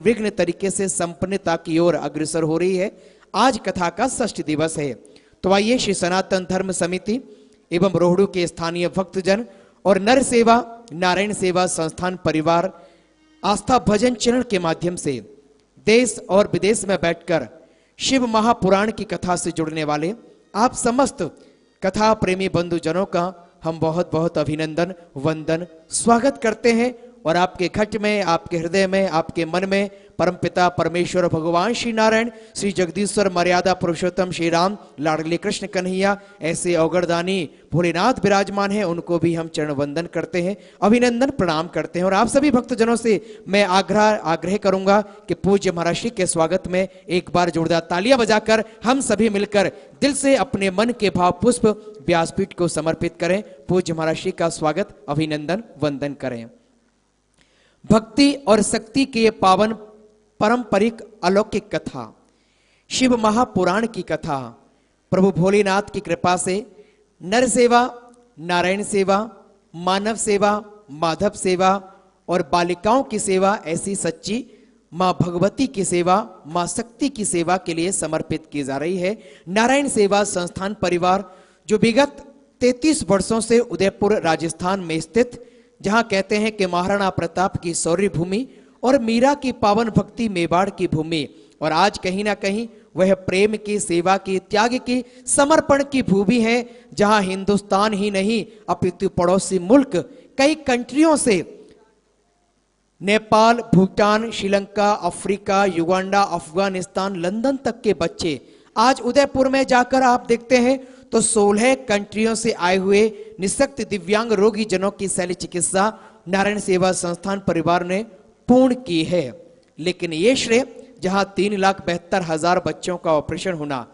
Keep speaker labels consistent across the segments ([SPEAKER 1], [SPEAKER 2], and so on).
[SPEAKER 1] विघ्न तरीके से संपन्नता की ओर अग्रसर हो रही है। आज कथा का षष्ठ दिवस है। तो आइए श्री सनातन धर्म समिति एवं रोहड़ू के स्थानीय भक्तजन और नर सेवा नारायण सेवा संस्थान परिवार आस्था भजन चैनल के माध्यम से देश और विदेश में बैठकर शिव महापुराण की कथा से जुड़ने वाले आप समस्त कथा प्रेमी बंधुजनों का हम बहुत बहुत अभिनंदन वंदन स्वागत करते हैं। और आपके घट में, आपके हृदय में, आपके मन में परमपिता परमेश्वर भगवान श्री नारायण, श्री जगदीश्वर मर्यादा पुरुषोत्तम श्री राम, लाडले कृष्ण कन्हैया ऐसे अवगरदानी भोलेनाथ विराजमान हैं। उनको भी हम चरण वंदन करते हैं, अभिनंदन प्रणाम करते हैं। और आप सभी भक्तजनों से मैं आग्रह करूंगा कि पूज्य महाराज श्री के स्वागत में एक बार जोरदार तालियां बजाकर हम सभी मिलकर दिल से अपने मन के भाव पुष्प व्यासपीठ को समर्पित करें। पूज्य महाराज श्री का स्वागत अभिनंदन वंदन करें। भक्ति और शक्ति के ये पावन पारंपरिक अलौकिक कथा शिव महापुराण की कथा प्रभु भोलेनाथ की कृपा से नर सेवा नारायण सेवा मानव सेवा माधव सेवा और बालिकाओं की सेवा ऐसी सच्ची मां भगवती की सेवा मां शक्ति की सेवा के लिए समर्पित की जा रही है। नारायण सेवा संस्थान परिवार जो विगत 33 वर्षों से उदयपुर राजस्थान में स्थित, जहां कहते हैं कि महाराणा प्रताप की शौर्य भूमि और मीरा की पावन भक्ति मेवाड़ की भूमि, और आज कहीं ना कहीं वह प्रेम की, सेवा की, त्याग की, समर्पण की भूमि है, जहां हिंदुस्तान ही नहीं अपितु पड़ोसी मुल्क कई कंट्रियों से Nepal, Bhutan, Sri Lanka, Africa, Uganda, Afghanistan, London तक के बच्चे आज उदयपुर में जाकर आप देखते हैं तो 16 कंट्रियों से आए हुए निःशक्त दिव्यांग रोगी जनों की शल्य चिकित्सा नारायण सेवा संस्थान परिवार ने पूर्ण की है। लेकिन ये श्रेय जहां 3,72,000 बच्चों का ऑपरेशन होना,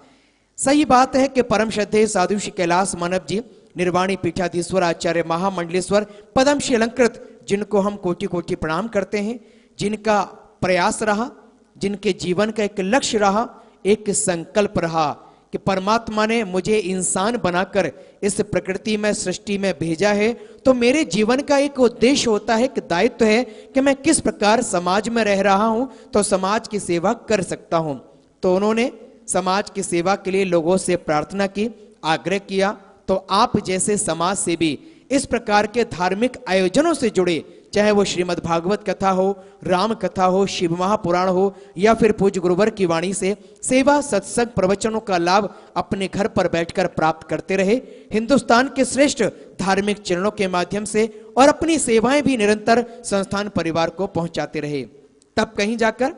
[SPEAKER 1] सही बात है कि परम श्रद्धेय साधु श्री कैलाश मानव जी निर्वाणी पीठाधीश्वर आचार्य महामंडलेश्वर पद्मश्री अलंकृत, जिनको हम कोटि कोटि प्रणाम करते हैं, जिनका प्रयास रहा, जिनके जीवन का एक लक्ष्य रहा, एक संकल्प रहा कि परमात्मा ने मुझे इंसान बनाकर इस प्रकृति में, सृष्टि में भेजा है, तो मेरे जीवन का एक उद्देश्य होता है, कि दायित्व है कि मैं किस प्रकार समाज में रह रहा हूं तो समाज की सेवा कर सकता हूं। तो उन्होंने समाज की सेवा के लिए लोगों से प्रार्थना की, आग्रह किया। तो आप जैसे समाज सेवी इस प्रकार के धार्मिक आयोजनों से जुड़े, चाहे वो श्रीमद् भागवत कथा हो, राम कथा हो, शिव महापुराण हो, या फिर पूज्य गुरुवर की वाणी से सेवा सत्संग प्रवचनों का लाभ अपने घर पर बैठकर प्राप्त करते रहे, हिंदुस्तान के श्रेष्ठ धार्मिक चरणों के माध्यम से, और अपनी सेवाएं भी निरंतर संस्थान परिवार को पहुंचाते रहे, तब कहीं जाकर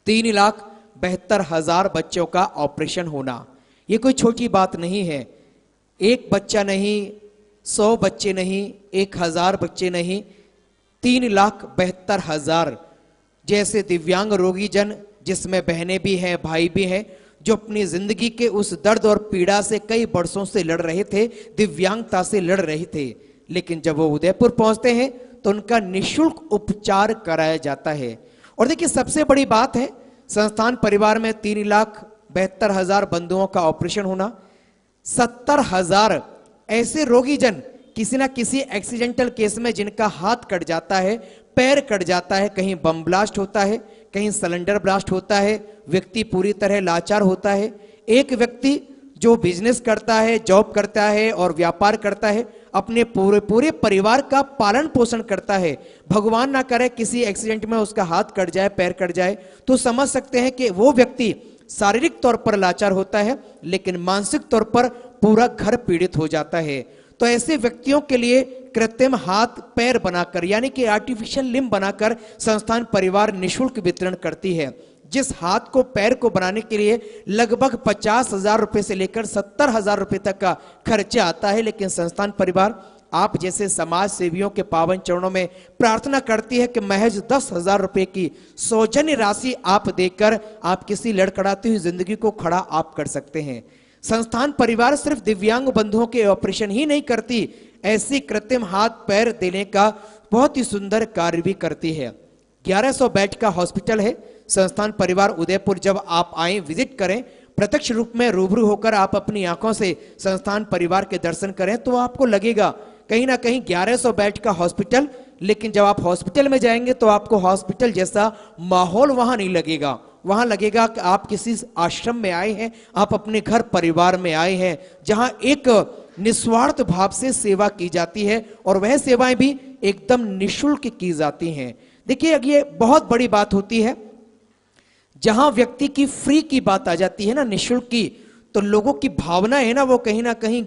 [SPEAKER 1] 3,72,000 बच्चों का ऑपरेशन होना, ये कोई छोटी बात नहीं है। एक बच्चा नहीं, 100 बच्चे नहीं, 1,000 बच्चे नहीं, 3,72,000 जैसे दिव्यांग रोगी जन, जिसमें बहनें भी हैं, भाई भी हैं, जो अपनी जिंदगी के उस दर्द और पीड़ा से कई वर्षों से लड़ रहे थे, दिव्यांगता से लड़ रहे थे। लेकिन जब वो उदयपुर पहुंचते हैं तो उनका निःशुल्क उपचार कराया जाता है। और देखिए, सबसे बड़ी बात है, संस्थान परिवार में 3,72,000 बंधुओं का ऑपरेशन होना, 70,000 ऐसे रोगी जन किसी ना किसी एक्सीडेंटल केस में जिनका हाथ कट जाता है, पैर कट जाता है, कहीं बम ब्लास्ट होता है, कहीं सिलेंडर ब्लास्ट होता है, व्यक्ति पूरी तरह लाचार होता है। एक व्यक्ति जो बिजनेस करता है, जॉब करता है और व्यापार करता है, अपने पूरे परिवार का पालन पोषण करता है, भगवान ना करे किसी एक्सीडेंट में उसका हाथ कट जाए, पैर कट जाए, तो समझ सकते हैं कि वो व्यक्ति शारीरिक तौर पर लाचार होता है, लेकिन मानसिक तौर पर पूरा घर पीड़ित हो जाता है। तो ऐसे व्यक्तियों के लिए कृत्रिम हाथ पैर बनाकर, यानी कि आर्टिफिशियल लिम्ब बनाकर संस्थान परिवार निःशुल्क वितरण करती है। जिस हाथ को, पैर को बनाने के लिए लगभग 50,000 रुपए से लेकर 70,000 रुपए तक का खर्चा आता है, लेकिन संस्थान परिवार आप जैसे समाज सेवियों के पावन चरणों में प्रार्थना करती है कि महज 10,000 रुपए की सौजन्य राशि आप देकर आप किसी लड़खड़ाती हुई जिंदगी को खड़ा आप कर सकते हैं। संस्थान परिवार सिर्फ दिव्यांग बंधुओं के ऑपरेशन ही नहीं करती, ऐसी कृत्रिम हाथ पैर देने का बहुत ही सुंदर कार्य भी करती है। 1100 बेड का हॉस्पिटल है संस्थान परिवार उदयपुर। जब आप आए, विजिट करें, प्रत्यक्ष रूप में रूबरू होकर आप अपनी आंखों से संस्थान परिवार के दर्शन करें, तो आपको लगेगा कहीं ना कहीं 1100 बेड का हॉस्पिटल लेकिन जब आप हॉस्पिटल में जाएंगे तो आपको हॉस्पिटल जैसा माहौल वहां नहीं लगेगा। वहां लगेगा कि आप किसी आश्रम में आए हैं, आप अपने घर परिवार में आए हैं, जहां एक निस्वार्थ भाव से सेवा की जाती है और वह सेवाएं भी एकदम निशुल्क की जाती हैं। देखिए, अब ये बहुत बड़ी बात होती है जहां व्यक्ति की फ्री की बात आ जाती है ना, निशुल्क की, तो लोगों की भावना है ना वो कहीं ना कहीं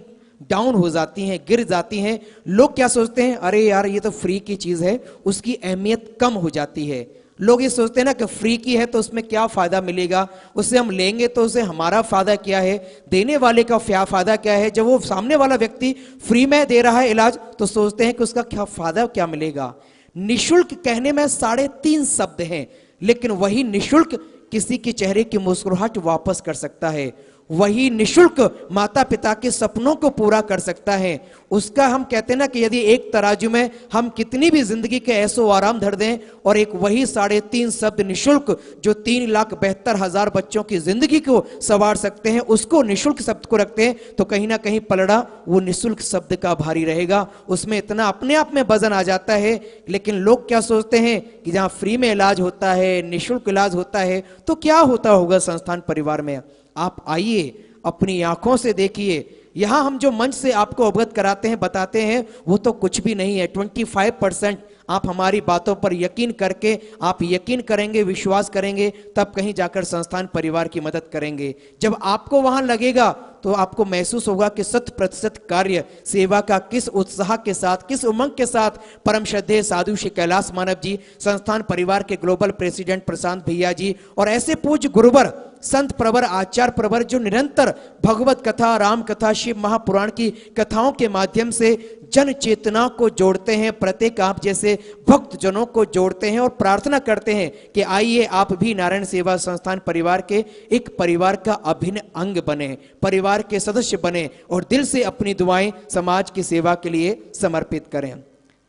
[SPEAKER 1] डाउन हो जाती हैं, गिर जाती हैं। लोग क्या सोचते हैं, अरे यार ये तो फ्री की चीज है, उसकी अहमियत कम हो जाती है। लोग ये सोचते हैं ना कि फ्री की है तो उसमें क्या फायदा मिलेगा, उससे हम लेंगे तो उससे हमारा फायदा क्या है, देने वाले का क्या फायदा क्या है। जब वो सामने वाला व्यक्ति फ्री में दे रहा है इलाज तो सोचते हैं कि उसका क्या फायदा क्या मिलेगा। निशुल्क कहने में 3.5 शब्द हैं, लेकिन वही निशुल्क किसी के चेहरे की मुस्कुराहट वापस कर सकता है, वही निशुल्क माता पिता के सपनों को पूरा कर सकता है। उसका हम कहते हैं ना कि यदि एक तराजू में हम कितनी भी जिंदगी के ऐसो आराम धर दें और एक वही 3.5 शब्द निशुल्क जो 3,72,000 बच्चों की जिंदगी को संवार सकते हैं, उसको निशुल्क शब्द को रखते हैं तो कहीं ना कहीं पलड़ा वो निशुल्क शब्द का भारी रहेगा। उसमें इतना अपने आप में वजन आ जाता है। लेकिन लोग क्या सोचते हैं कि जहां फ्री में इलाज होता है, निशुल्क इलाज होता है, तो क्या होता होगा संस्थान परिवार में। आप आइए, अपनी आंखों से देखिए। यहां हम जो मंच से आपको अवगत कराते हैं, बताते हैं, वो तो कुछ भी नहीं है। 25% आप हमारी बातों पर यकीन करके, आप यकीन करेंगे, विश्वास करेंगे, तब कहीं जाकर संस्थान परिवार की मदद करेंगे। जब आपको वहां लगेगा तो आपको महसूस होगा कि 100% कार्य सेवा का किस उत्साह के साथ, किस उमंग के साथ परम श्रद्धेय साधु श्री कैलाश मानव जी, संस्थान परिवार के ग्लोबल प्रेसिडेंट प्रशांत भैया जी और ऐसे पूज्य गुरुवर, संत प्रवर, आचार्य प्रवर जो निरंतर भगवत कथा, राम कथा, शिव महापुराण की कथाओं के माध्यम से जन चेतना को जोड़ते हैं, प्रत्येक आप जैसे भक्त जनों को जोड़ते हैं और प्रार्थना करते हैं कि आइए आप भी नारायण सेवा संस्थान परिवार के एक परिवार का अभिन्न अंग बने, परिवार के सदस्य बने और दिल से अपनी दुआएं समाज की सेवा के लिए समर्पित करें।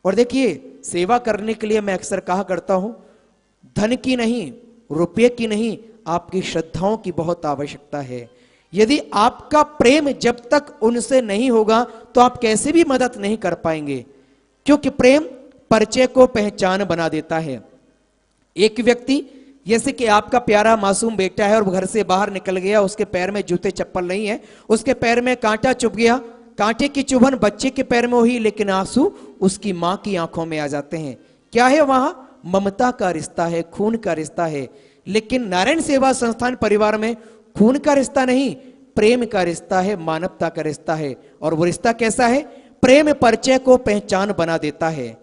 [SPEAKER 1] और देखिए, सेवा करने के लिए मैं अक्सर कहा करता हूं, धन की नहीं, रुपये की नहीं, आपकी श्रद्धाओं की बहुत आवश्यकता है। यदि आपका प्रेम जब तक उनसे नहीं होगा तो आप कैसे भी मदद नहीं कर पाएंगे, क्योंकि प्रेम परिचय को पहचान बना देता है। एक व्यक्ति जैसे कि आपका प्यारा मासूम बेटा है और वो घर से बाहर निकल गया, उसके पैर में जूते चप्पल नहीं है, उसके पैर में कांटा चुभ गया, कांटे की चुभन बच्चे के पैर में हुई, लेकिन आंसू उसकी मां की आंखों में आ जाते हैं। क्या है वहां? ममता का रिश्ता है, खून का रिश्ता है। लेकिन नारायण सेवा संस्थान परिवार में खून का रिश्ता नहीं, प्रेम का रिश्ता है, मानवता का रिश्ता है। और वो रिश्ता कैसा है? प्रेम परिचय को पहचान बना देता है।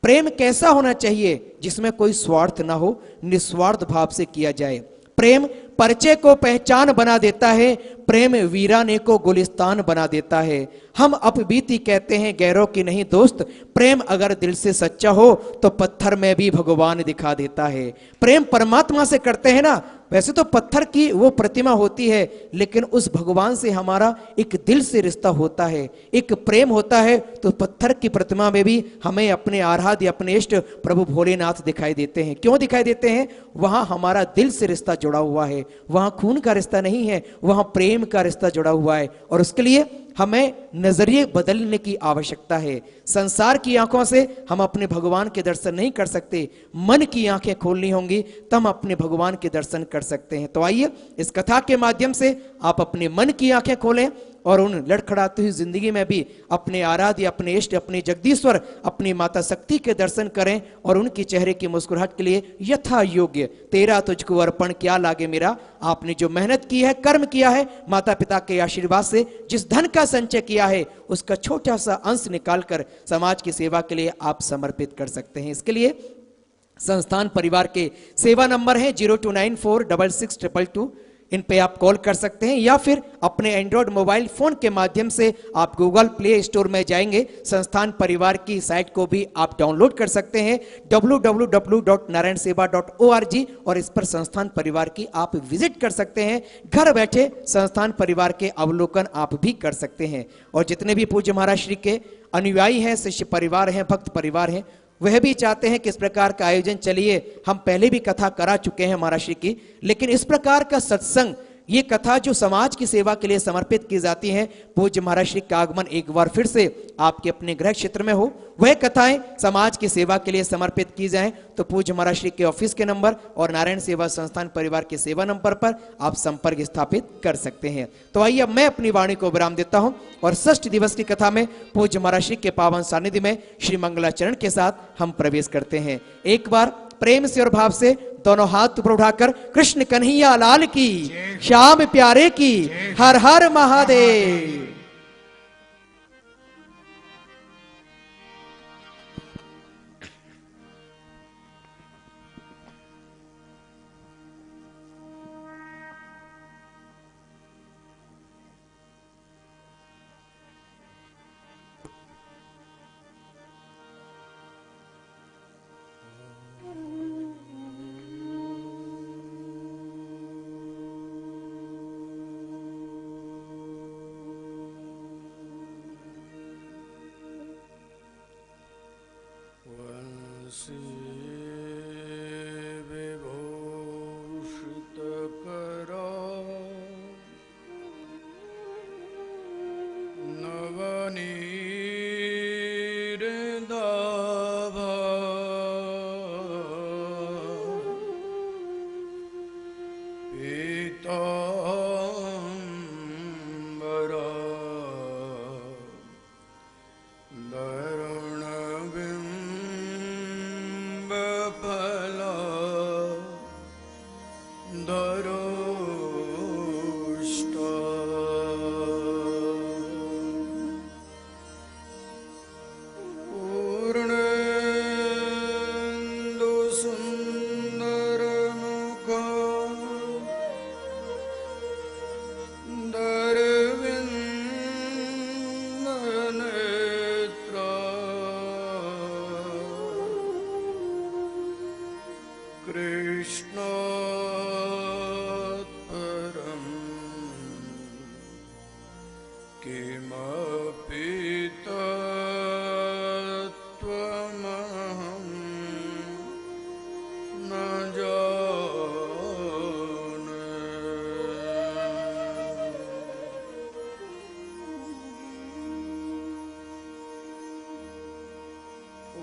[SPEAKER 1] प्रेम कैसा होना चाहिए? जिसमें कोई स्वार्थ ना हो, निस्वार्थ भाव से किया जाए। प्रेम परिचय को पहचान बना देता है, प्रेम वीराने को गुलिस्तान बना देता है। हम अपबीती कहते हैं गैरों की नहीं दोस्त, प्रेम अगर दिल से सच्चा हो तो पत्थर में भी भगवान दिखा देता है। प्रेम परमात्मा से करते हैं ना, वैसे तो पत्थर की वो प्रतिमा होती है, लेकिन उस भगवान से हमारा एक दिल से रिश्ता होता है, एक प्रेम होता है। तो पत्थर की प्रतिमा में भी हमें अपने आराध्य, अपने इष्ट प्रभु भोलेनाथ दिखाई देते हैं। क्यों दिखाई देते हैं? वहां हमारा दिल से रिश्ता जुड़ा हुआ है, वहां खून का रिश्ता नहीं है, वहां प्रेम का रिश्ता जुड़ा हुआ है। और उसके लिए हमें नजरिए बदलने की आवश्यकता है। संसार की आंखों से हम अपने भगवान के दर्शन नहीं कर सकते, मन की आंखें खोलनी होंगी तब हम अपने भगवान के दर्शन कर सकते हैं। तो आइए, इस कथा के माध्यम से आप अपने मन की आंखें खोलें और उन लड़खड़ाती हुई जिंदगी में भी अपने आराध्य, अपने इष्ट, अपने जगदीश्वर, अपनी माता शक्ति के दर्शन करें और उनके चेहरे की मुस्कुराहट के लिए यथा योग्य तेरा तुझको अर्पण क्या लागे मेरा। आपने जो मेहनत की है, कर्म किया है, माता पिता के आशीर्वाद से जिस धन का संचय किया है, उसका छोटा सा अंश निकालकर समाज की सेवा के लिए आप समर्पित कर सकते हैं। इसके लिए संस्थान परिवार के सेवा नंबर है 0294662222। इन पे आप कॉल कर सकते हैं या फिर अपने एंड्रॉयड मोबाइल फोन के माध्यम से आप गूगल प्ले स्टोर में जाएंगे, संस्थान परिवार की साइट को भी आप डाउनलोड कर सकते हैं www.narayanseva.org और इस पर संस्थान परिवार की आप विजिट कर सकते हैं। घर बैठे संस्थान परिवार के अवलोकन आप भी कर सकते हैं। और जितने भी पूज्य महाराज श्री के अनुयायी हैं, शिष्य परिवार हैं, भक्त परिवार हैं, वह भी चाहते हैं कि इस प्रकार का आयोजन चलिए। हम पहले भी कथा करा चुके हैं महाराज श्री की, लेकिन इस प्रकार का सत्संग ये कथा जो समाज की सेवा के लिए समर्पित की जाती है, पूज्य महाराज श्री का आगमन एक बार फिर से आपके अपने गृह क्षेत्र में हो, वह कथाएं समाज की सेवा के लिए समर्पित की जाएं, तो पूज्य महाराज श्री के ऑफिस के नंबर और नारायण सेवा संस्थान परिवार के सेवा नंबर पर आप संपर्क स्थापित कर सकते हैं। तो आइए अब मैं अपनी वाणी को विराम देता हूं और षष्ठ दिवस की कथा में पूज्य महाराज श्री के पावन सानिध्य में श्री मंगलाचरण के साथ हम प्रवेश करते हैं। एक बार प्रेम से और भाव से दोनों हाथ ऊपर उठाकर कृष्ण कन्हैया लाल की, श्याम प्यारे की, हर हर महादेव।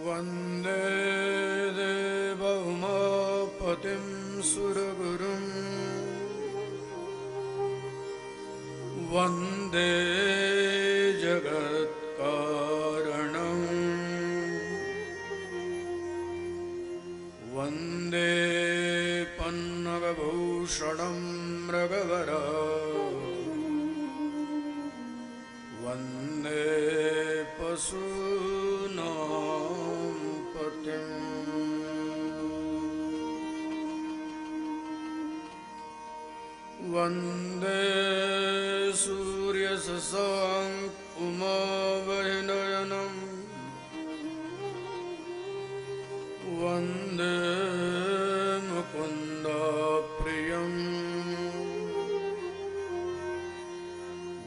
[SPEAKER 2] वन्दे देवोमापतिं सुरगुरुं वन्दे जगत्कारणं वन्दे पन्नगभूषणं मृगवरा वन्दे पशूनां वन्दे सूर्यशशाङ्क उमावहिनयनं वन्दे मुकुन्दप्रियं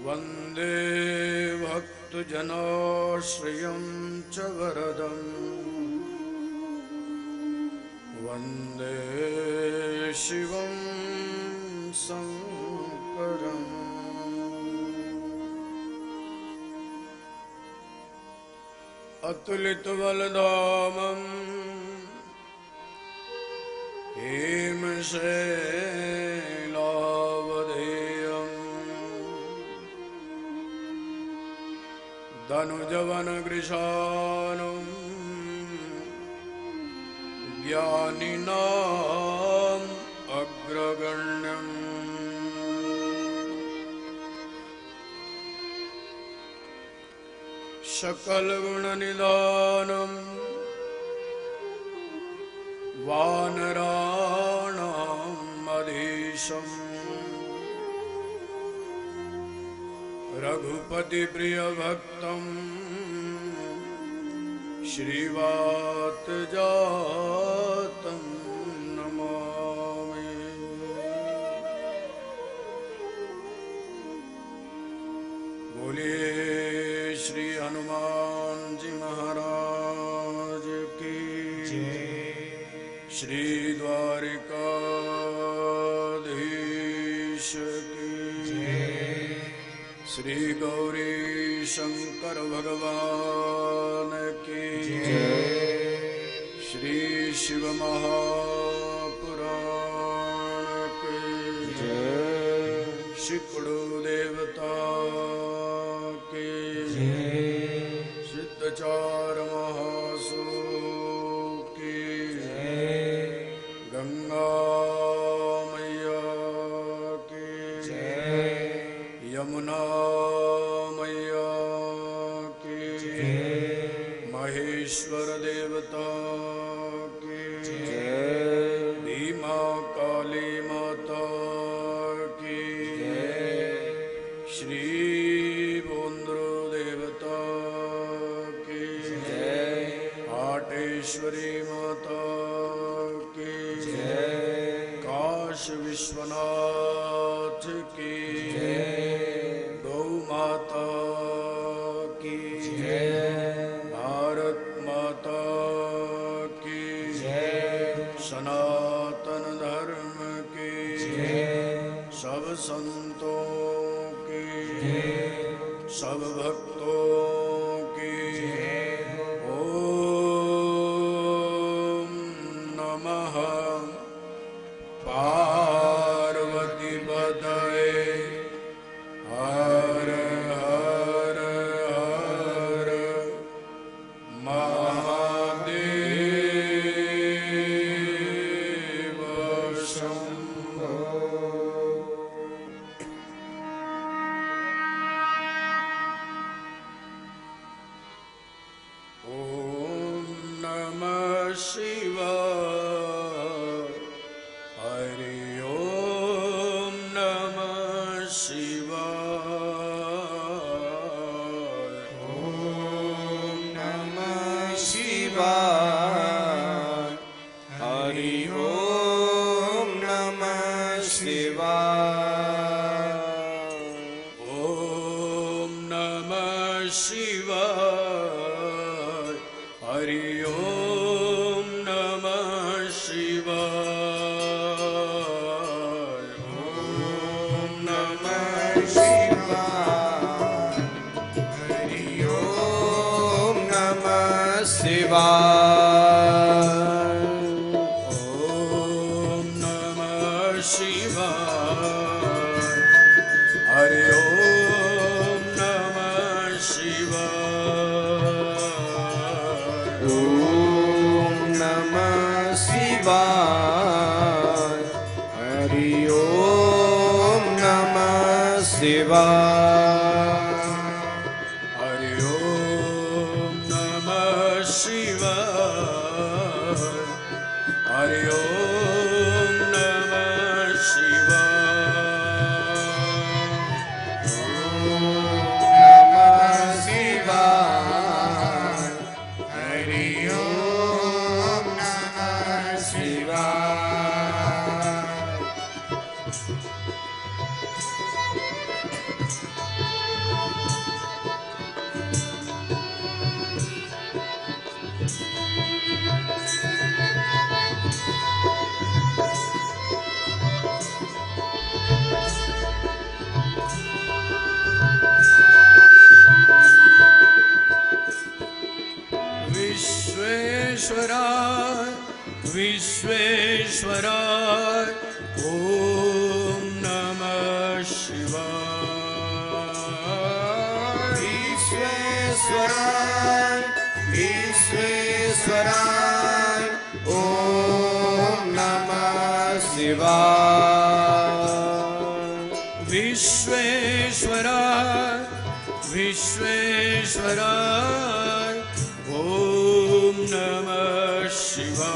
[SPEAKER 2] वन्दे भक्तजनाश्रयं च वरदम् वन्दे शिवं शङ्करम् अतुलितबलधामं हेमशैलावधेयम् धनुजवनकृशानुं ज्ञानिनाम् अग्रगण्यम् सकलगुणनिधानं वानराणाम् अधीशम् रघुपतिप्रियभक्तं श्रीवातजातं नमामि। बोलिए श्री हनुमान जी महाराज की जय। श्री द्वारिकाधीश श्री गौरी शंकर भगवान की श्री शिव महापुराण की शिकुड़ु देवता की सिद्धचार महासु की गंगा मैया की यमुना मैया की महेश्वर देवता की भीमा काली माता की श्री बोंद्रो देवता की आटेश्वरी माता की काश विश्वनाथ की गौ माता की भारत माता की सनातन धर्म की सब संतों की सब भक्तों की ओम नमः पार्वती पतये हर हर हर महादेव शंभो। ओम नमः शिवाय हरि ओम नमः शिवाय
[SPEAKER 3] ओम नमः शिवाय हरि ओम नमः शिवाय
[SPEAKER 2] ओम नमः शिवाय हरि ओम नमः शिवाय
[SPEAKER 3] ओम नमः शिवाय हरि ओम नमः शिवाय
[SPEAKER 2] ओम नमः शिवाय हरि ओम नमः शिवाय
[SPEAKER 3] ओम नमः शिवाय हरि ओम नमः शिवाय
[SPEAKER 2] हरि ओम नमः शिवाय हरि ओम नमः शिवाय
[SPEAKER 3] नमः शिवाय हरि ओम नमः शिवाय
[SPEAKER 2] विश्वेश्वराय विश्वेश्वराय ओम नमः शिवाय
[SPEAKER 3] विश्वेश्वराय विश्वेश्वराय ओम नमः शिवाय
[SPEAKER 2] विश्वेश्वराय विश्वेश्वराय ओम नमः शिवाय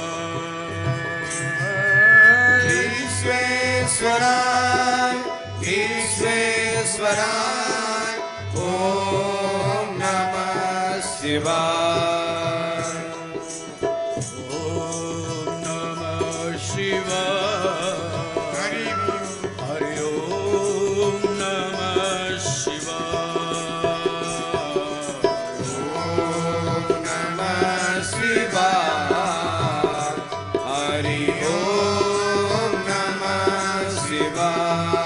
[SPEAKER 3] विश्वेश्वराय विश्वेश्वराय ओम नमः शिवाय
[SPEAKER 2] ओम नमः शिवाय हरि ओम नमः शिवाय
[SPEAKER 3] ओम नमः शिवाय हरि ओम नमः शिवाय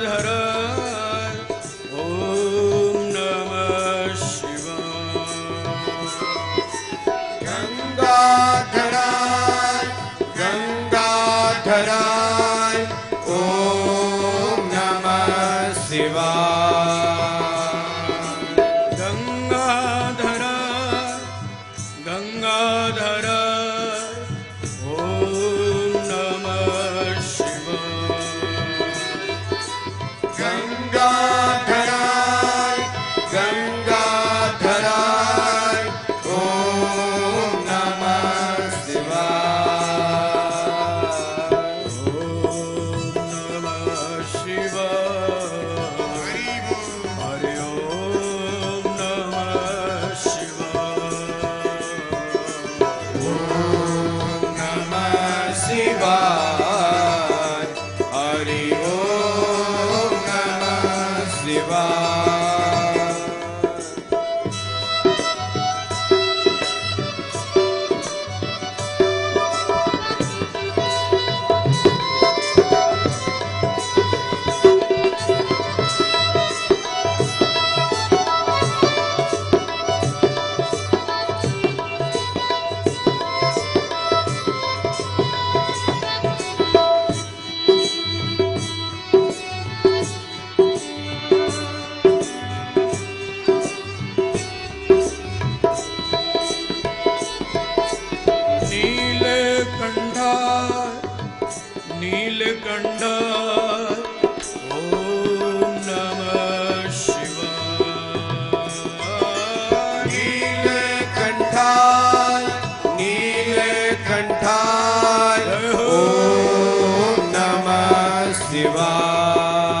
[SPEAKER 2] गंगाधराय ओम नमः शिवाय
[SPEAKER 3] गंगाधराय गंगाधराय ओम नमः शिवाय
[SPEAKER 2] गंगाधराय गंगाधराय ओम नमः शिवाय
[SPEAKER 3] गंगाधराय गंगाधराय ओम नमः शिवाय
[SPEAKER 2] ओम नमः शिवाय हरि ओम नमः शिवाय
[SPEAKER 3] ओम नमः शिवाय हरि ओम नमः शिवाय
[SPEAKER 2] नीलकंठाय ओम नमः शिवाय
[SPEAKER 3] नीलकंठाय नीलकंठाय ओम नमः शिवाय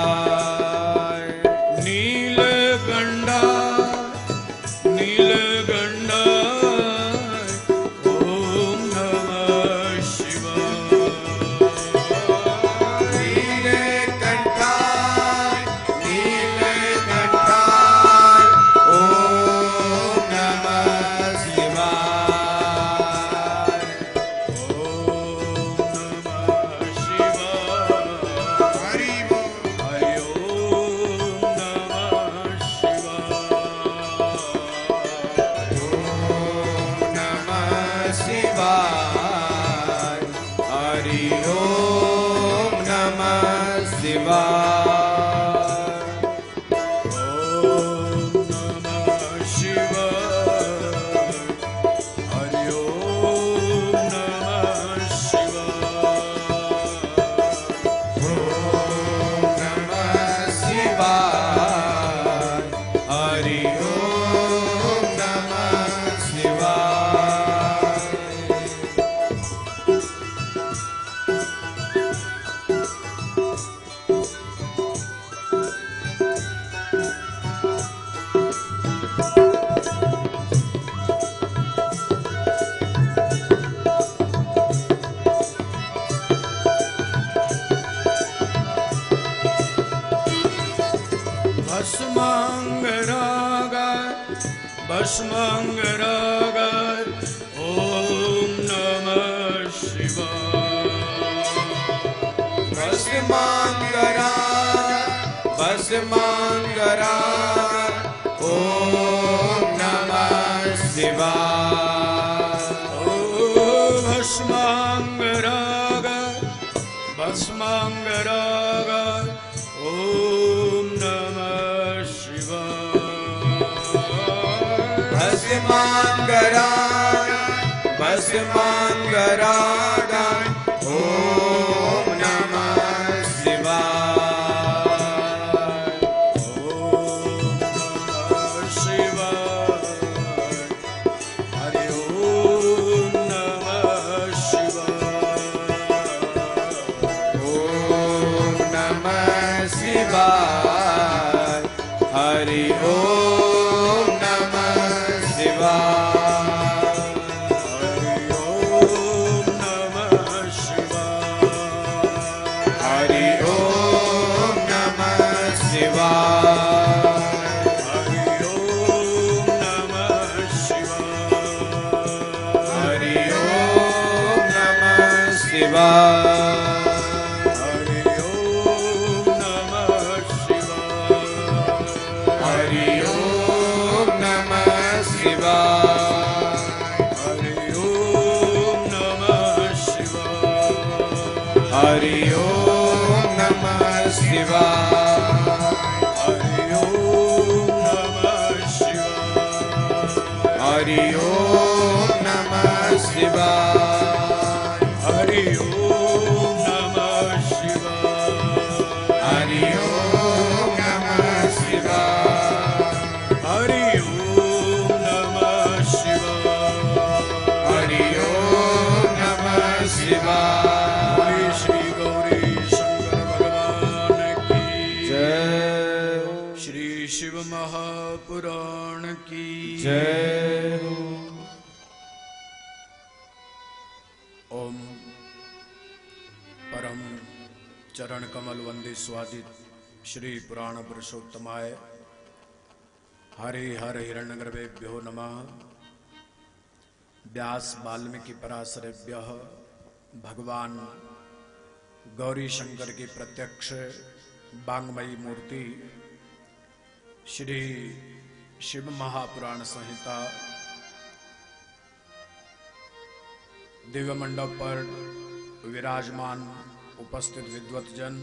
[SPEAKER 2] नीलकंठाय नीलकंठाय ओम नमः शिवाय
[SPEAKER 3] नीलकंठाय नीलकंठाय ओम नमः शिवाय
[SPEAKER 2] ओम नमः शिवाय
[SPEAKER 3] हरि
[SPEAKER 2] हरि ओम नमः शिवाय
[SPEAKER 3] ओम नमः शिवाय हरि ओम नमः शिवाय
[SPEAKER 2] ओम नमः शिवाय हरि ओम नमः शिवाय
[SPEAKER 3] ओम नमः शिवाय हरि ओम नमः शिवाय
[SPEAKER 2] भस्मांगरागाय ओम नमः शिवाय
[SPEAKER 3] भस्मांगरागाय ओम नमः शिवाय
[SPEAKER 2] ओ भस्मांगरागाय भस्मांगरागाय ओम नमः शिवाय
[SPEAKER 3] भस्मांगरागाय भस्मांगरागाय ओम नमः शिवाय
[SPEAKER 2] ओम नमः शिवाय हरि ओम नमः शिवाय
[SPEAKER 3] ओम नमः शिवाय हरि ओम नमः शिवाय
[SPEAKER 2] हरि ओम नमः शिवाय
[SPEAKER 3] हरि ओम नमः शिवाय
[SPEAKER 2] हरि ओम नमः शिवाय
[SPEAKER 3] हरि ओम नमः शिवाय
[SPEAKER 2] हरि ओम
[SPEAKER 3] शिवाय
[SPEAKER 2] हरि ओम नमः शिवाय
[SPEAKER 3] हरि ओम नमः शिवाय
[SPEAKER 2] हरि ओम नमः शिवाय
[SPEAKER 3] हरि ओम नमः शिवाय
[SPEAKER 2] हरि ओम नमः शिवाय
[SPEAKER 3] हरि ओम नमः शिवाय
[SPEAKER 2] बोले श्री गौरी शंकर भगवान की
[SPEAKER 3] जय
[SPEAKER 2] श्री शिव महापुराण की
[SPEAKER 3] जय
[SPEAKER 2] ओम परम चरण कमल वंदे स्वादित श्री पुराण पुरुषोत्तमाय हरे हर हिरण्यगर्भेभ्यो नमः व्यास वाल्मीकि पराशरेभ्यः भगवान गौरी शंकर की प्रत्यक्ष वांग्मयी मूर्ति श्री शिव महापुराण संहिता दिव्य मंडप पर विराजमान उपस्थित विद्वत जन,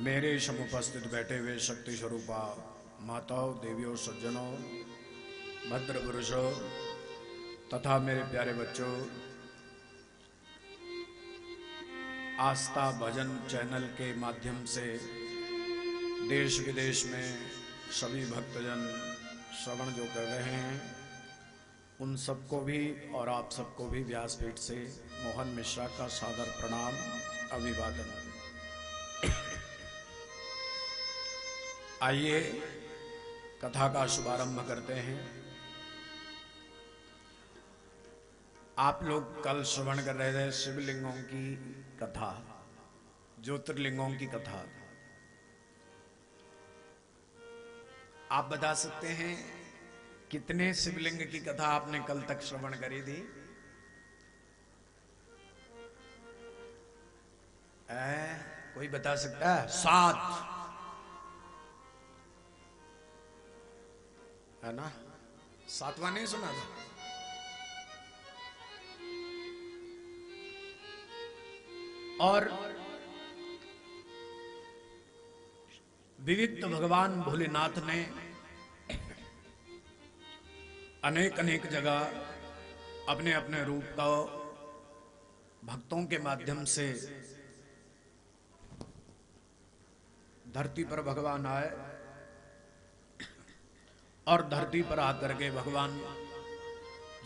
[SPEAKER 2] मेरे समुपस्थित बैठे हुए शक्ति स्वरूपा माताओं, देवियों, सज्जनों, भद्र पुरुषों तथा मेरे प्यारे बच्चों, आस्था भजन चैनल के माध्यम से देश विदेश में सभी भक्तजन श्रवण जो कर रहे हैं, उन सबको भी और आप सबको भी व्यासपीठ से मोहन मिश्रा का सादर प्रणाम, अभिवादन। आइए कथा का शुभारंभ करते हैं। आप लोग कल श्रवण कर रहे थे शिवलिंगों की कथा, ज्योतिर्लिंगों की कथा। आप बता सकते हैं कितने शिवलिंग की कथा आपने कल तक श्रवण करी थी? कोई बता सकता है? 7 है ना? 7वां नहीं सुना था? और विविध भगवान भोलेनाथ ने अनेक अनेक जगह अपने अपने रूप को भक्तों के माध्यम से धरती पर भगवान आए और धरती पर आकर के भगवान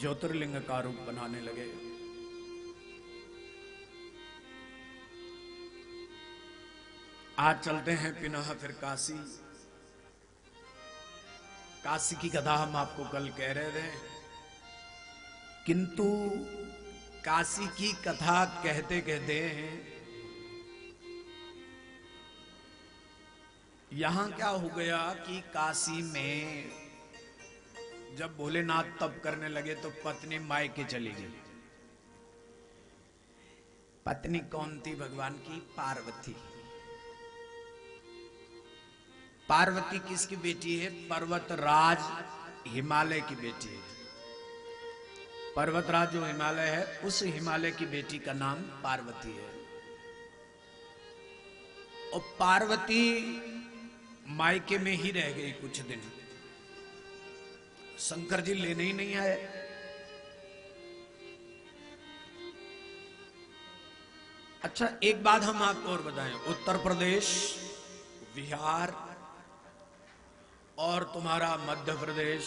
[SPEAKER 2] ज्योतिर्लिंग का रूप बनाने लगे। आज चलते हैं पुनः फिर काशी। काशी की कथा हम आपको कल कह रहे थे, किंतु काशी की कथा कहते कहते हैं यहां क्या हो गया कि काशी में जब भोलेनाथ तप करने लगे तो पत्नी मायके चली गई। पत्नी कौन थी भगवान की? पार्वती। पार्वती किसकी बेटी है? पर्वतराज हिमालय की बेटी है। पर्वतराज जो हिमालय है, उस हिमालय की बेटी का नाम पार्वती है। और पार्वती मायके में ही रह गई कुछ दिन। शंकर जी लेने ही नहीं आए। अच्छा, एक बात हम आपको और बताएं, उत्तर प्रदेश, बिहार और तुम्हारा मध्य प्रदेश,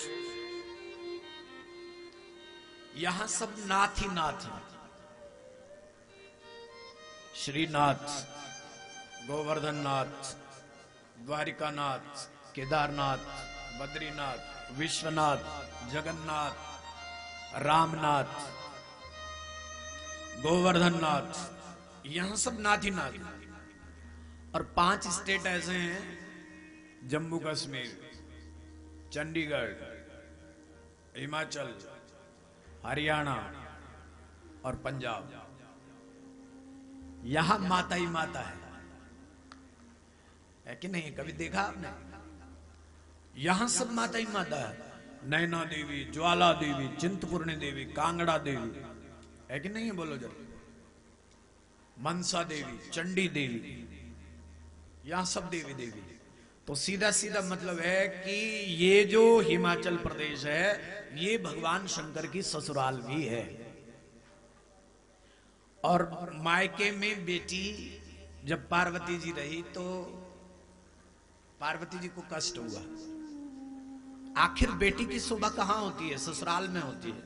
[SPEAKER 2] यहां सब नाथ ही नाथ हैं। श्रीनाथ, गोवर्धननाथ, द्वारिकानाथ, केदारनाथ, बद्रीनाथ, विश्वनाथ, जगन्नाथ, रामनाथ, गोवर्धननाथ, यहां सब नाथ ही नाथ। और 5 स्टेट ऐसे हैं, जम्मू कश्मीर, चंडीगढ़, हिमाचल, हरियाणा और पंजाब, यहां माता ही माता है कि नहीं? कभी देखा आपने? यहां सब माता ही माता है। नैना देवी, ज्वाला देवी, चिंतपूर्णी देवी, कांगड़ा देवी, है कि नहीं है? बोलो जरा। मनसा देवी, चंडी देवी, यहां सब देवी देवी। तो सीधा सीधा मतलब है कि ये जो हिमाचल प्रदेश है ये भगवान शंकर की ससुराल भी है। और मायके में बेटी जब पार्वती जी रही तो पार्वती जी को कष्ट हुआ। आखिर बेटी की शोभा कहां होती है? ससुराल में होती है।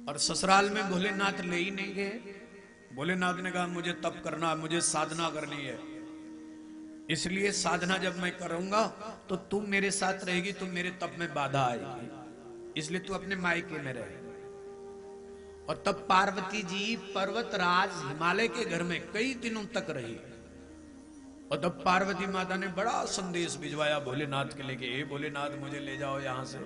[SPEAKER 2] और ससुराल में भोलेनाथ ले ही नहीं गए। भोलेनाथ ने कहा मुझे तप करना, मुझे साधना करनी है, इसलिए साधना जब मैं करूंगा तो तू मेरे साथ रहेगी, तो मेरे तप में बाधा आएगी, इसलिए तू अपने मायके में रहे। और तब पार्वती जी पर्वतराज हिमालय के घर में कई दिनों तक रही। और तब पार्वती माता ने बड़ा संदेश भिजवाया भोलेनाथ के लिए कि हे भोलेनाथ मुझे ले जाओ यहां से।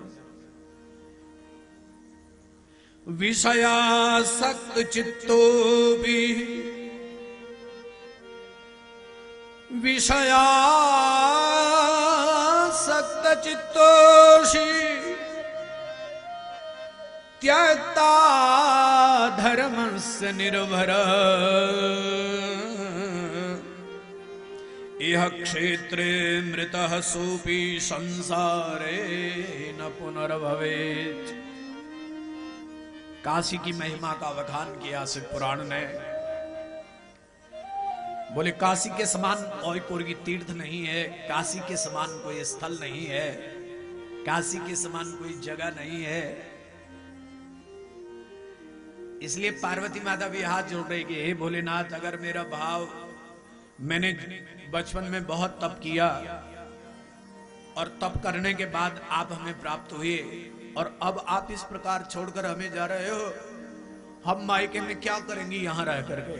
[SPEAKER 2] विषयासक्त चित्तो भी विषयासक्त चित्तोषि त्यक्ता धर्मस्य निर्भर इह क्षेत्रे मृतः सोपि संसारे न पुनर्भवेत्। काशी की महिमा का वखान किया शिव पुराण ने। बोले काशी के समान और कोई तीर्थ नहीं है, काशी के समान कोई स्थल नहीं है, काशी के समान कोई जगह नहीं है। इसलिए पार्वती माता भी हाथ जोड़ रही कि हे भोलेनाथ, अगर मेरा भाव, मैंने बचपन में बहुत तप किया और तप करने के बाद आप हमें प्राप्त हुए और अब आप इस प्रकार छोड़कर हमें जा रहे हो, हम मायके में क्या करेंगे यहां रह करके?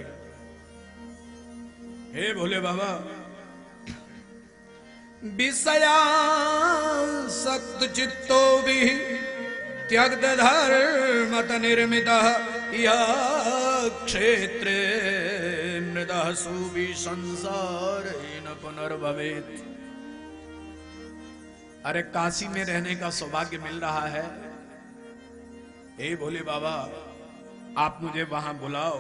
[SPEAKER 2] हे भोले बाबा, विषयासक्त चित्तो भी त्यक्त धर्मत निर्मितः यः क्षेत्रे मृतः सुवि संसारेण पुनर्भवेत्। अरे काशी में रहने का सौभाग्य मिल रहा है, हे भोले बाबा आप मुझे वहां बुलाओ।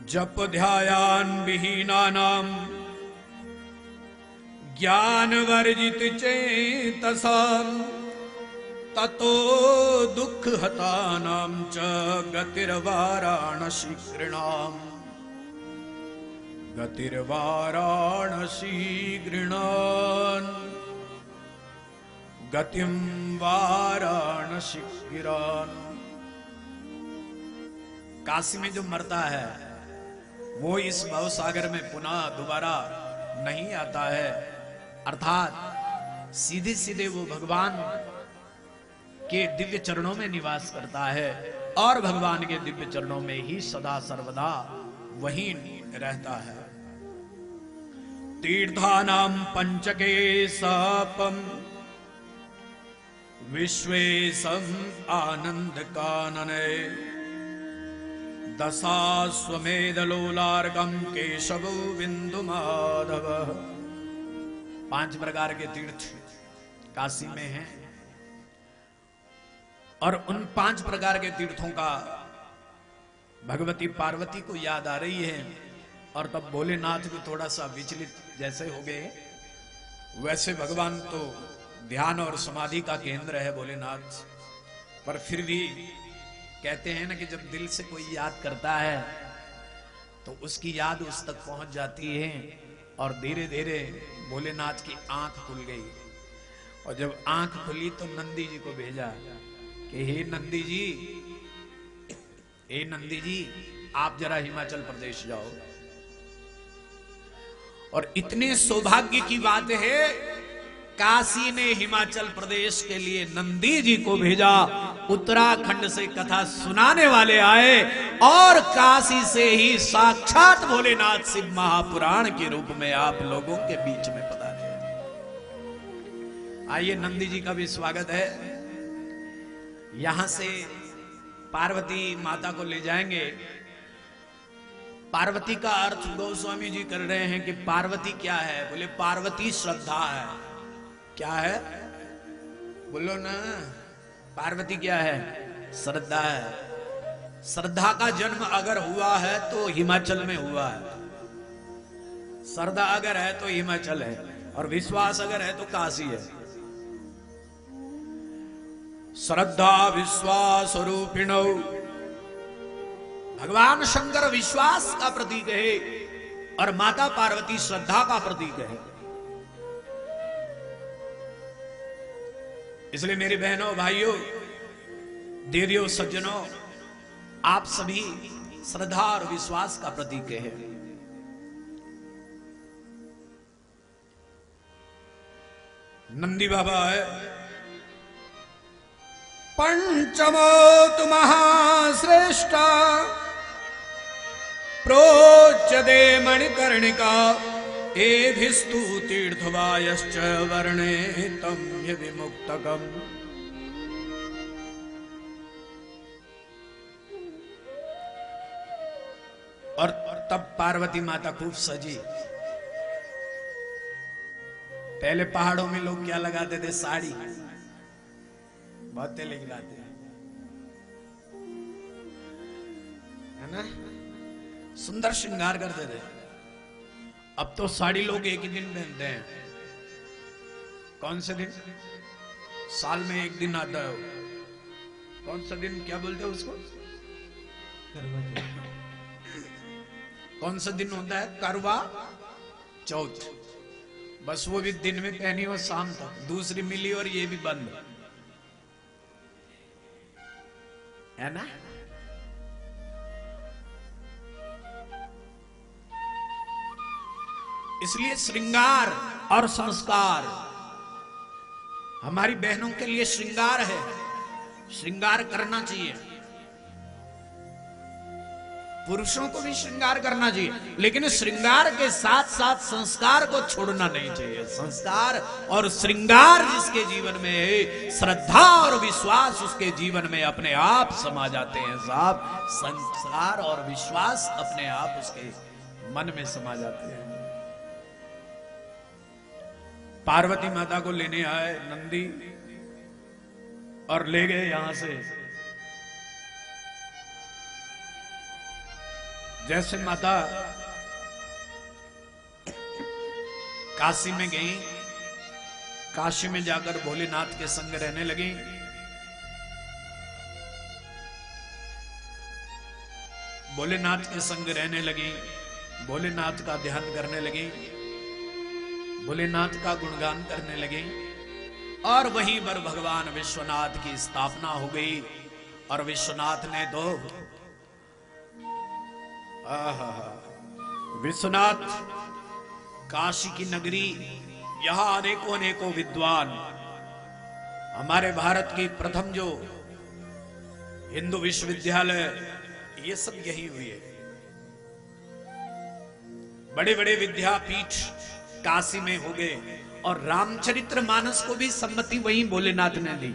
[SPEAKER 2] जप ध्यायान विहीनानाम ज्ञान वर्जित चेतसाम ततो दुख हतानाम च गतिर्वाराणसी गृणाम गतिर्वाराणसी गृणान गतिम वाराणसी गिरान। काशी में जो मरता है वो इस भवसागर में पुनः दोबारा नहीं आता है, अर्थात सीधे सीधे वो भगवान के दिव्य चरणों में निवास करता है और भगवान के दिव्य चरणों में ही सदा सर्वदा वहीं रहता है। तीर्थानाम पंचके सापम विश्वेशम आनंद कानने दशाश्वमेध लोलार्कम केशव बिंदु माधव। 5 प्रकार के तीर्थ काशी में हैं और उन 5 प्रकार के तीर्थों का भगवती पार्वती को याद आ रही है। और तब भोलेनाथ भी थोड़ा सा विचलित जैसे हो गए। वैसे भगवान तो ध्यान और समाधि का केंद्र है भोलेनाथ, पर फिर भी कहते हैं ना कि जब दिल से कोई याद करता है तो उसकी याद उस तक पहुंच जाती है। और धीरे धीरे भोलेनाथ की आंख खुल गई और जब आंख खुली तो नंदी जी को भेजा कि हे नंदी जी आप जरा हिमाचल प्रदेश जाओ। और इतने सौभाग्य की बात है, काशी ने हिमाचल प्रदेश के लिए नंदी जी को भेजा। उत्तराखंड से कथा सुनाने वाले आए और काशी से ही साक्षात भोलेनाथ शिव महापुराण के रूप में आप लोगों के बीच में पधारे। आइए नंदी जी का भी स्वागत है। यहां से पार्वती माता को ले जाएंगे। पार्वती का अर्थ गोस्वामी जी कर रहे हैं कि पार्वती क्या है? बोले पार्वती श्रद्धा है। क्या है? बोलो ना, पार्वती क्या है? श्रद्धा है। श्रद्धा का जन्म अगर हुआ है तो हिमाचल में हुआ है। श्रद्धा अगर है तो हिमाचल है, और विश्वास अगर है तो काशी है। श्रद्धा विश्वास रूपिणो, भगवान शंकर विश्वास का प्रतीक है और माता पार्वती श्रद्धा का प्रतीक है। इसलिए मेरी बहनों भाइयों दीदियों सज्जनों, आप सभी श्रद्धा और विश्वास का प्रतीक है। नंदी बाबा है पंचमोत महाश्रेष्ठ प्रोच्यते मणिकर्णिका एभिस्तु तीर्थवायश्च वर्णेतं विमुक्तकम्। और तब पार्वती माता खूब सजी। पहले पहाड़ों में लोग क्या लगाते थे? साड़ी, बहुत तेल लगाते है ना, सुंदर श्रृंगार करते थे। अब तो साड़ी लोग एक ही दिन पहनते हैं। कौन से दिन? साल में एक दिन आता है। कौन सा दिन, क्या बोलते हैं उसको? कौन सा दिन होता है? करवा चौथ। बस वो भी दिन में पहनी और शाम तक, दूसरी मिली और ये भी बंद है ना। इसलिए श्रृंगार और संस्कार हमारी बहनों के लिए श्रृंगार है, श्रृंगार करना चाहिए। पुरुषों को भी श्रृंगार करना चाहिए, लेकिन श्रृंगार के साथ साथ संस्कार को छोड़ना नहीं चाहिए। संस्कार और श्रृंगार जिसके जीवन में है, श्रद्धा और विश्वास उसके जीवन में अपने आप समा जाते हैं साहब। संस्कार और विश्वास अपने आप उसके मन में समा जाते हैं। पार्वती माता को लेने आए नंदी और ले गए यहां से। जैसे माता काशी में गई, काशी में जाकर भोलेनाथ के संग रहने लगी। भोलेनाथ के संग रहने लगी, भोलेनाथ का ध्यान करने लगी, भोलेनाथ का गुणगान करने लगी। और वहीं पर भगवान विश्वनाथ की स्थापना हो गई। और विश्वनाथ ने तो विश्वनाथ काशी की नगरी, यहां अनेकों अनेकों विद्वान, हमारे भारत की प्रथम जो हिंदू विश्वविद्यालय, ये सब यही हुए। बड़े बड़े विद्यापीठ काशी में हो गए। और रामचरित्र मानस को भी सम्मति वहीं भोलेनाथ ने दी।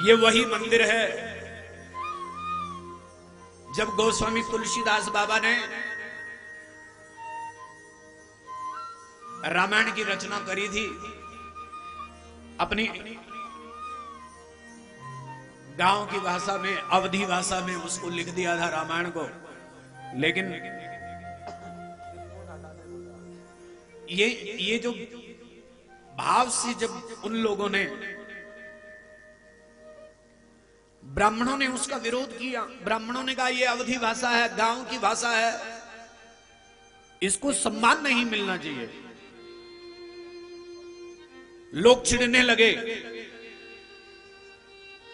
[SPEAKER 2] ये वही मंदिर है जब गोस्वामी तुलसीदास बाबा ने रामायण की रचना करी थी। अपनी गांव की भाषा में, अवधी भाषा में उसको लिख दिया था रामायण को। लेकिन ये जो भाव से जब उन लोगों ने, ब्राह्मणों ने उसका विरोध किया, ब्राह्मणों ने कहा ये अवधी भाषा है, गांव की भाषा है, इसको सम्मान नहीं मिलना चाहिए। लोग चिढ़ने लगे,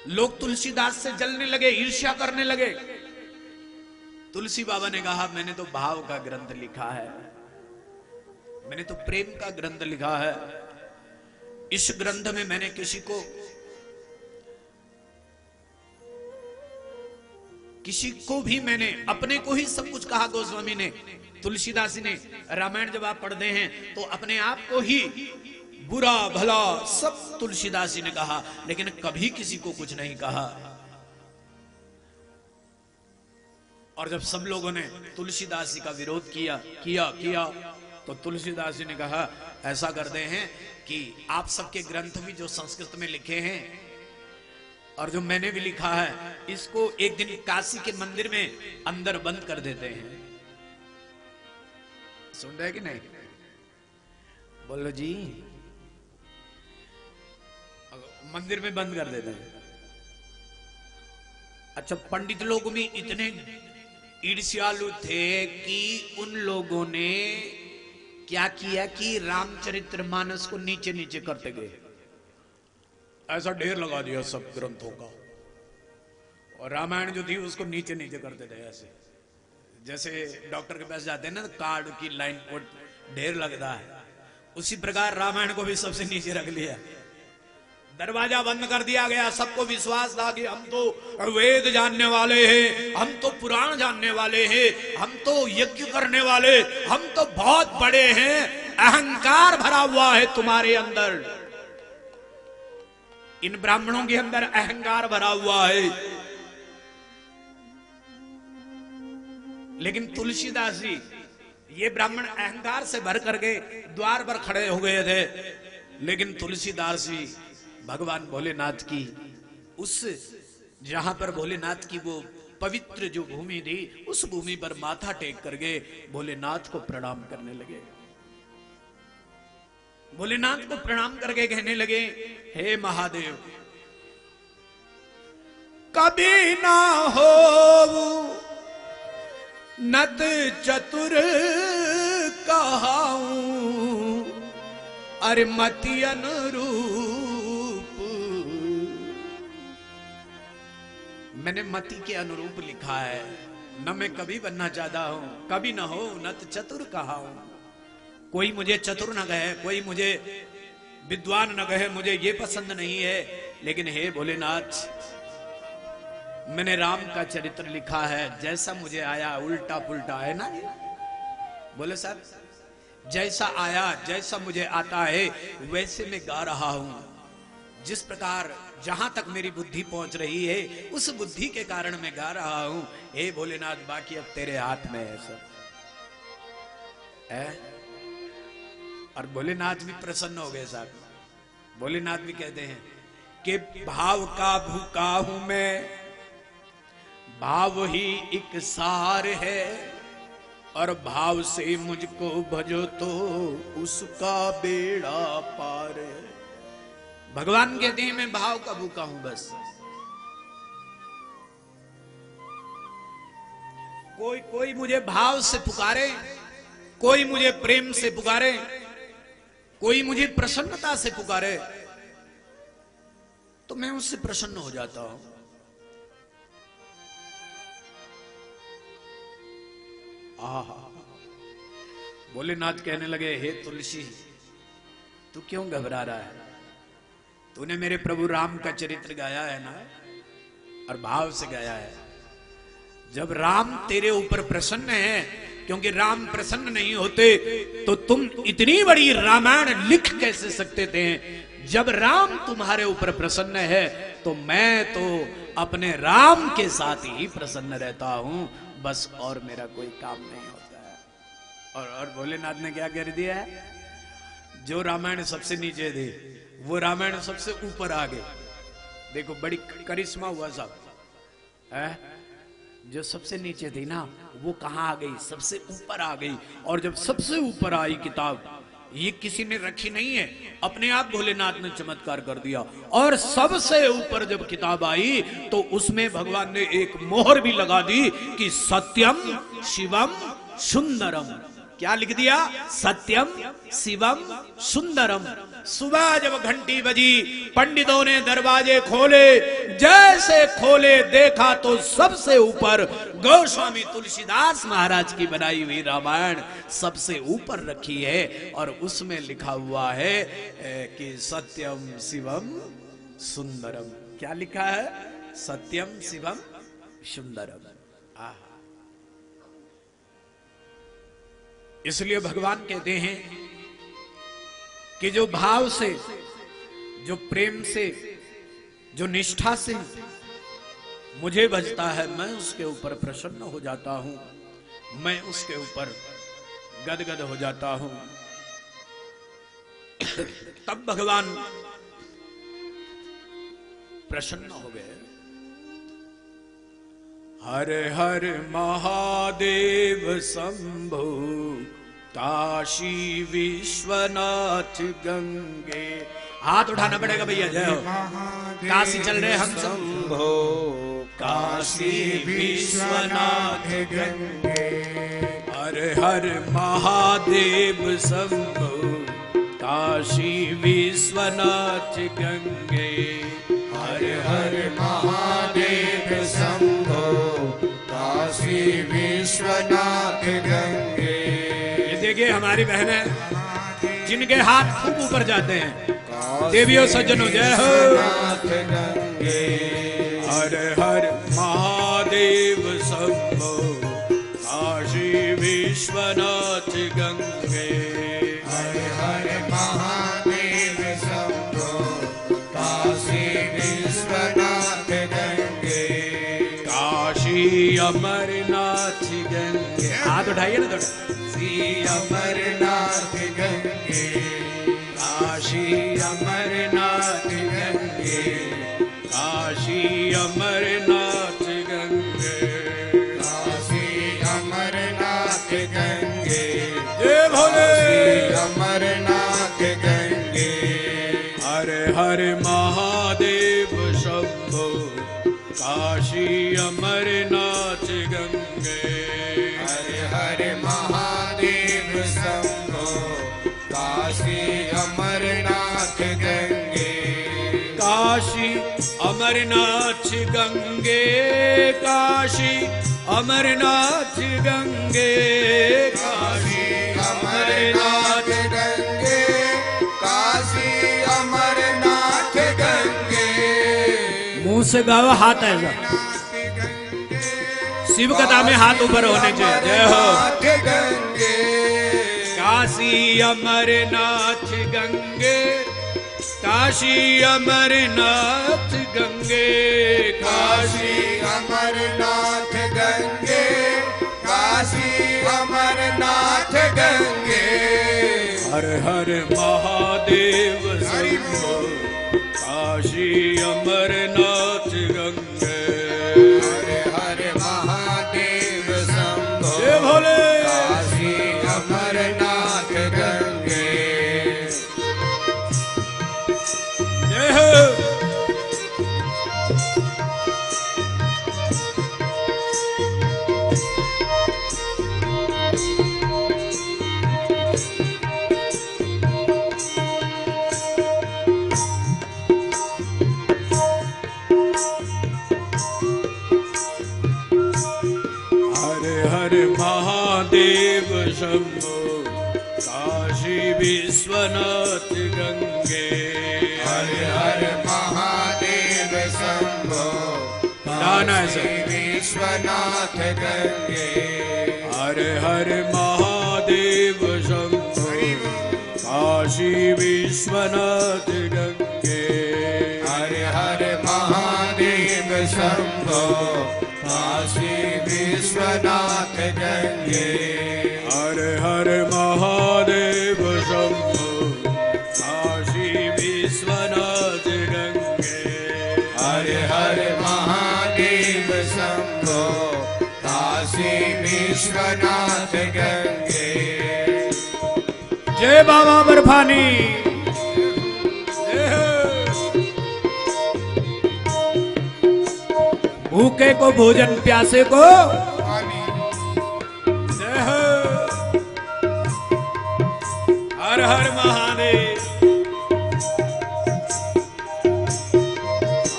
[SPEAKER 2] लोग तुलसीदास से जलने लगे, ईर्ष्या करने लगे। तुलसी बाबा ने कहा मैंने तो भाव का ग्रंथ लिखा है, मैंने तो प्रेम का ग्रंथ लिखा है। इस ग्रंथ में मैंने किसी को भी मैंने अपने को ही सब कुछ कहा। गोस्वामी ने, तुलसीदास ने, रामायण जब आप पढ़ते हैं तो अपने आप को ही बुरा भला सब तुलसीदास ने कहा, लेकिन कभी किसी को कुछ नहीं कहा। और जब सब लोगों ने तुलसीदास जी का विरोध किया तो तुलसीदास जी ने कहा ऐसा करते हैं कि आप सबके ग्रंथ भी जो संस्कृत में लिखे हैं और जो मैंने भी लिखा है, इसको एक दिन काशी के मंदिर में अंदर बंद कर देते हैं। सुन रहे कि नहीं? बोलो जी। मंदिर में बंद कर देते हैं। अच्छा, पंडित लोग भी इतने ईर्ष्यालु थे कि उन लोगों ने क्या किया कि रामचरितमानस को नीचे नीचे करते गए। ऐसा ढेर लगा दिया सब ग्रंथों का, और रामायण जो थी उसको नीचे नीचे करते थे। ऐसे जैसे डॉक्टर के पास जाते हैं ना, कार्ड की लाइन को ढेर लगता है, उसी प्रकार रामायण को भी सबसे नीचे रख लिया, दरवाजा बंद कर दिया गया। सबको विश्वास था कि हम तो वेद जानने वाले हैं, हम तो पुराण जानने वाले हैं, हम तो यज्ञ करने वाले, हम तो बहुत बड़े हैं। अहंकार भरा हुआ है तुम्हारे अंदर, इन ब्राह्मणों के अंदर अहंकार भरा हुआ है। लेकिन तुलसीदास जी, ये ब्राह्मण अहंकार से भर करके द्वार पर खड़े हो गए थे, लेकिन तुलसीदास जी भगवान भोलेनाथ की उस जहां पर भोलेनाथ की वो पवित्र जो भूमि थी, उस भूमि पर माथा टेक करके भोलेनाथ को प्रणाम करने लगे। भोलेनाथ को प्रणाम करके कहने लगे, हे महादेव, कभी ना हो नत चतुर कहाऊं, अरे मति अनुरूप। मैंने मति के अनुरूप लिखा है, न मैं कभी बनना चाहता हूं, कभी ना हो नत चतुर कहाऊं। कोई मुझे चतुर न कहे, कोई मुझे विद्वान न कहे, मुझे ये पसंद नहीं है। लेकिन हे भोलेनाथ, मैंने राम का चरित्र लिखा है, जैसा मुझे आया उल्टा पुल्टा है ना। बोले साहब, जैसा आया, जैसा मुझे आता है वैसे मैं गा रहा हूं। जिस प्रकार जहां तक मेरी बुद्धि पहुंच रही है, उस बुद्धि के कारण मैं गा रहा हूं। हे भोलेनाथ, बाकी अब तेरे हाथ में है सब है। और भोलेनाथ भी प्रसन्न हो गए साहब। भोलेनाथ भी कहते हैं कि भाव का भूखा हूं मैं, भाव ही एक सार है, और भाव से मुझको भजो तो उसका बेड़ा पार है। भगवान कहते हैं मैं भाव का भूखा हूं बस। कोई मुझे भाव से पुकारे, कोई मुझे प्रेम से पुकारे, कोई मुझे प्रसन्नता से पुकारे, तो मैं उससे प्रसन्न हो जाता हूं। आहा, भोलेनाथ कहने लगे, हे तुलसी, तू क्यों घबरा रहा है? तूने मेरे प्रभु राम का चरित्र गाया है ना, और भाव से गाया है। जब राम तेरे ऊपर प्रसन्न है, क्योंकि राम प्रसन्न नहीं होते तो तुम इतनी बड़ी रामायण लिख कैसे सकते थे। जब राम तुम्हारे ऊपर प्रसन्न है तो मैं तो अपने राम के साथ ही प्रसन्न रहता हूं, बस और मेरा कोई काम नहीं होता है। और भोलेनाथ ने क्या कर दिया है? जो रामायण सबसे नीचे थी वो रामायण सबसे ऊपर आ गई। देखो बड़ी करिश्मा हुआ साहब है। जो सबसे नीचे थी ना वो कहां आ गई? सबसे ऊपर आ गई। और जब सबसे ऊपर आई किताब, ये किसी ने रखी नहीं है, अपने आप भोलेनाथ ने चमत्कार कर दिया। और सबसे ऊपर जब किताब आई तो उसमें भगवान ने एक मोहर भी लगा दी कि सत्यम शिवम सुंदरम। क्या लिख दिया? सत्यम शिवम सुंदरम। सुबह जब घंटी बजी, पंडितों ने दरवाजे खोले, जैसे खोले देखा तो सबसे ऊपर गोस्वामी तुलसीदास महाराज की बनाई हुई रामायण सबसे ऊपर रखी है, और उसमें लिखा हुआ है कि सत्यम शिवम सुंदरम। क्या लिखा है? सत्यम शिवम सुंदरम। इसलिए भगवान कहते हैं कि जो भाव से, जो प्रेम से, जो निष्ठा से मुझे भजता है, मैं उसके ऊपर प्रसन्न हो जाता हूं, मैं उसके ऊपर गदगद हो जाता हूं। तब भगवान प्रसन्न हो गए। हर हर महादेव शंभो काशी विश्वनाथ गंगे। हाथ उठाना पड़ेगा भैया, जय हो। काशी चल रहे हम
[SPEAKER 3] शंभो काशी विश्वनाथ गंगे।
[SPEAKER 2] हर हर महादेव शंभो काशी विश्वनाथ गंगे।
[SPEAKER 3] हर हर महादेव शंभो काशी विश्वनाथ गंगे।
[SPEAKER 2] ये देखिए हमारी बहनें जिनके हाथ खूब ऊपर जाते हैं, देवियों सज्जनों जय हो।
[SPEAKER 3] गंगे
[SPEAKER 2] हर हर महादेव शंभो काशी विश्वनाथ गंगे।
[SPEAKER 3] हर हर महादेव शंभो काशी विश्वनाथ गंगे।
[SPEAKER 2] काशी अमरनाथ गंगे। हाथ उठाइए ना थोड़ा।
[SPEAKER 3] श्री अमरनाथ गंगे।
[SPEAKER 2] काशी अमरनाथ गंगे। काशी अमरनाथ गंगे।
[SPEAKER 3] काशी अमरनाथ गंगे।
[SPEAKER 2] जय भोले।
[SPEAKER 3] अमरनाथ गंगे।
[SPEAKER 2] हर हर महादेव शंभो काशी अमरनाथ गंगे।
[SPEAKER 3] हर हर महादेव शंभो काशी अमरनाथ गंगे।
[SPEAKER 2] काशी अमरनाथ गंगे। काशी अमरनाथ गंगे।
[SPEAKER 3] काशी अमरनाथ गंगे। काशी अमरनाथ गंगे।
[SPEAKER 2] मुंह से गाओ, हाथ ऐसा। शिव कथा में हाथ ऊपर होने चाहिए। जय हो।
[SPEAKER 3] गंगे।
[SPEAKER 2] काशी अमरनाथ गंगे। काशी अमरनाथ गंगे।
[SPEAKER 3] काशी अमरनाथ गंगे। काशी अमरनाथ गंगे।
[SPEAKER 2] हर हर महादेव शंभो काशी अमरनाथ गंगे।
[SPEAKER 3] हर हर महादेव शंभो
[SPEAKER 2] जय भोले।
[SPEAKER 3] काशी अमरनाथ गंगे।
[SPEAKER 2] जय हो। हर महादेव शंभो काशी विश्वनाथ गंगे।
[SPEAKER 3] हर हर महादेव शंभो
[SPEAKER 2] गाना है
[SPEAKER 3] काशी
[SPEAKER 2] सर।
[SPEAKER 3] विश्वनाथ गंगे।
[SPEAKER 2] हर हर महादेव शंभो काशी विश्वनाथ गंगे।
[SPEAKER 3] हर हर महादेव शंभो काशी विश्वनाथ गंगे।
[SPEAKER 2] हर हर महादेव शंभो काशी विश्वनाथ गंगे।
[SPEAKER 3] हर हर महादेव शंभो काशी विश्वनाथ गंगे।
[SPEAKER 2] जय बाबा बर्फानी। भूखे को भोजन, प्यासे को जय हो। हर हर महादेव।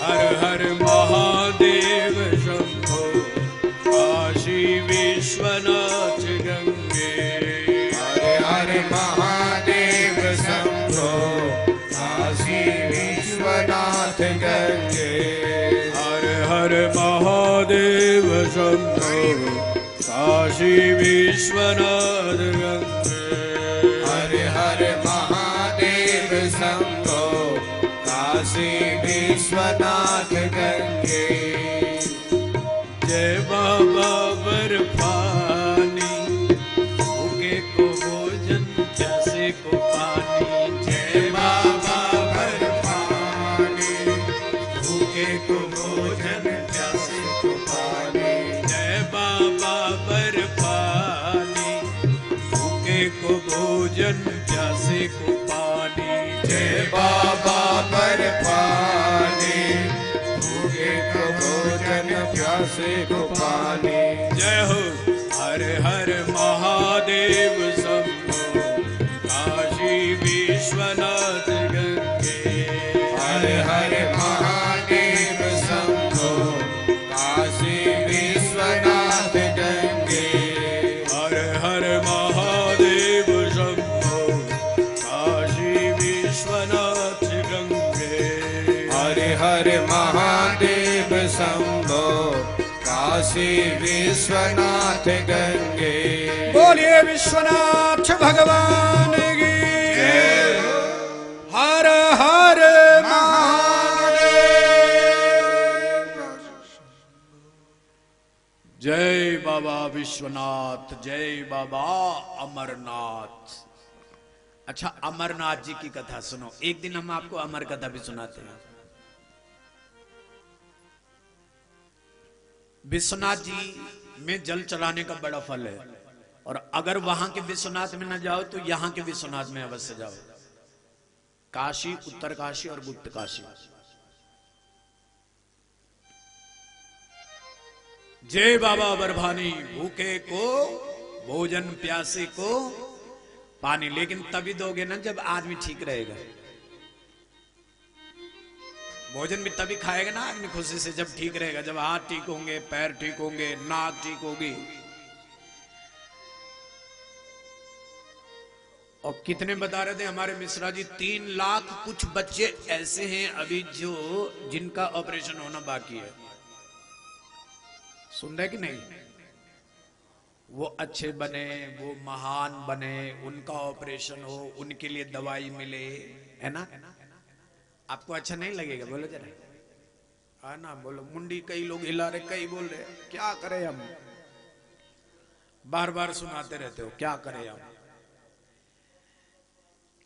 [SPEAKER 2] हर हर महादेव शंभो काशी विश्वनाथ गंगे।
[SPEAKER 3] हर हर महादेव शंभो काशी विश्वनाथ गंगे।
[SPEAKER 2] हर हर महादेव शंभो काशी विश्वनाथ गंगे।
[SPEAKER 3] हर हर महादेव शंभो काशी विश्वनाथ गंगे।
[SPEAKER 2] जय बाबा बर्फानी। भूखे को भोजन, प्यासे को पानी। जय बाबा बर्फानी। भूखे को भोजन प्यासे को पानी।
[SPEAKER 3] जय बाबा बर्फानी, भूखे को भोजन प्यासे को पानी।
[SPEAKER 2] जय हो हर हर महादेव शंभो काशी विश्वनाथ गंगे।
[SPEAKER 3] हर हर महादेव शंभो काशी विश्वनाथ गंगे।
[SPEAKER 2] हर हर महादेव शंभो काशी विश्वनाथ गंगे।
[SPEAKER 3] हर हर महादेव शंभो काशी विश्वनाथ गंगे।
[SPEAKER 2] बोलिए विश्वनाथ भगवान की
[SPEAKER 3] जय।
[SPEAKER 2] हर हर जय बाबा विश्वनाथ, जय बाबा अमरनाथ। अच्छा, अमरनाथ जी की कथा सुनो। एक दिन हम आपको अमर कथा भी सुनाते हैं। विश्वनाथ जी में जल चढ़ाने का बड़ा फल है, और अगर वहां के विश्वनाथ में न जाओ तो यहां के विश्वनाथ में अवश्य जाओ। काशी, उत्तर काशी और गुप्त काशी। जय बाबा बर्फानी, भूखे को भोजन प्यासे को पानी। लेकिन तभी दोगे ना जब आदमी ठीक रहेगा। भोजन भी तभी खाएगा ना आदमी खुशी से जब ठीक रहेगा, जब हाथ ठीक होंगे, पैर ठीक होंगे, नाक ठीक होगी। और कितने बता रहे थे हमारे मिश्रा जी, 3 लाख कुछ बच्चे ऐसे हैं अभी जो जिनका ऑपरेशन होना बाकी है। सुन रहे कि नहीं? वो अच्छे बने, वो महान बने, उनका ऑपरेशन हो, उनके लिए दवाई मिले, है ना? आपको अच्छा नहीं लगेगा? बोलो जरा, हाँ ना बोलो। मुंडी कई लोग हिला रहे, कई बोल रहे क्या करें हम। बार बार सुनाते रहते हो, क्या करें हम।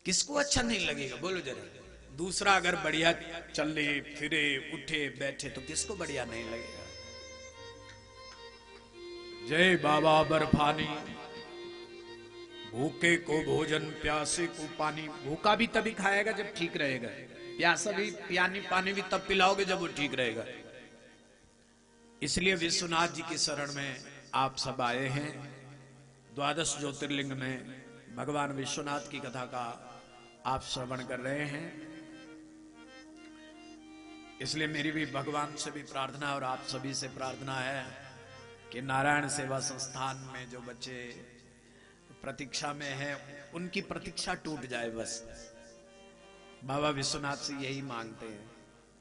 [SPEAKER 2] किसको अच्छा नहीं लगेगा? बोलो जरा। दूसरा अगर बढ़िया चले फिरे उठे बैठे तो किसको बढ़िया नहीं लगेगा? जय बाबा बर्फानी, भूखे को भोजन प्यासे को पानी। भूखा भी तभी खाएगा जब ठीक रहेगा, प्यासा भी पानी भी तब पिलाओगे जब वो ठीक रहेगा। इसलिए विश्वनाथ जी की शरण में आप सब आए हैं। 12 ज्योतिर्लिंग में भगवान विश्वनाथ की कथा का आप श्रवण कर रहे हैं। इसलिए मेरी भी भगवान से भी प्रार्थना और आप सभी से प्रार्थना है कि नारायण सेवा संस्थान में जो बच्चे प्रतीक्षा में हैं उनकी प्रतीक्षा टूट जाए। बस बाबा विश्वनाथ से यही मांगते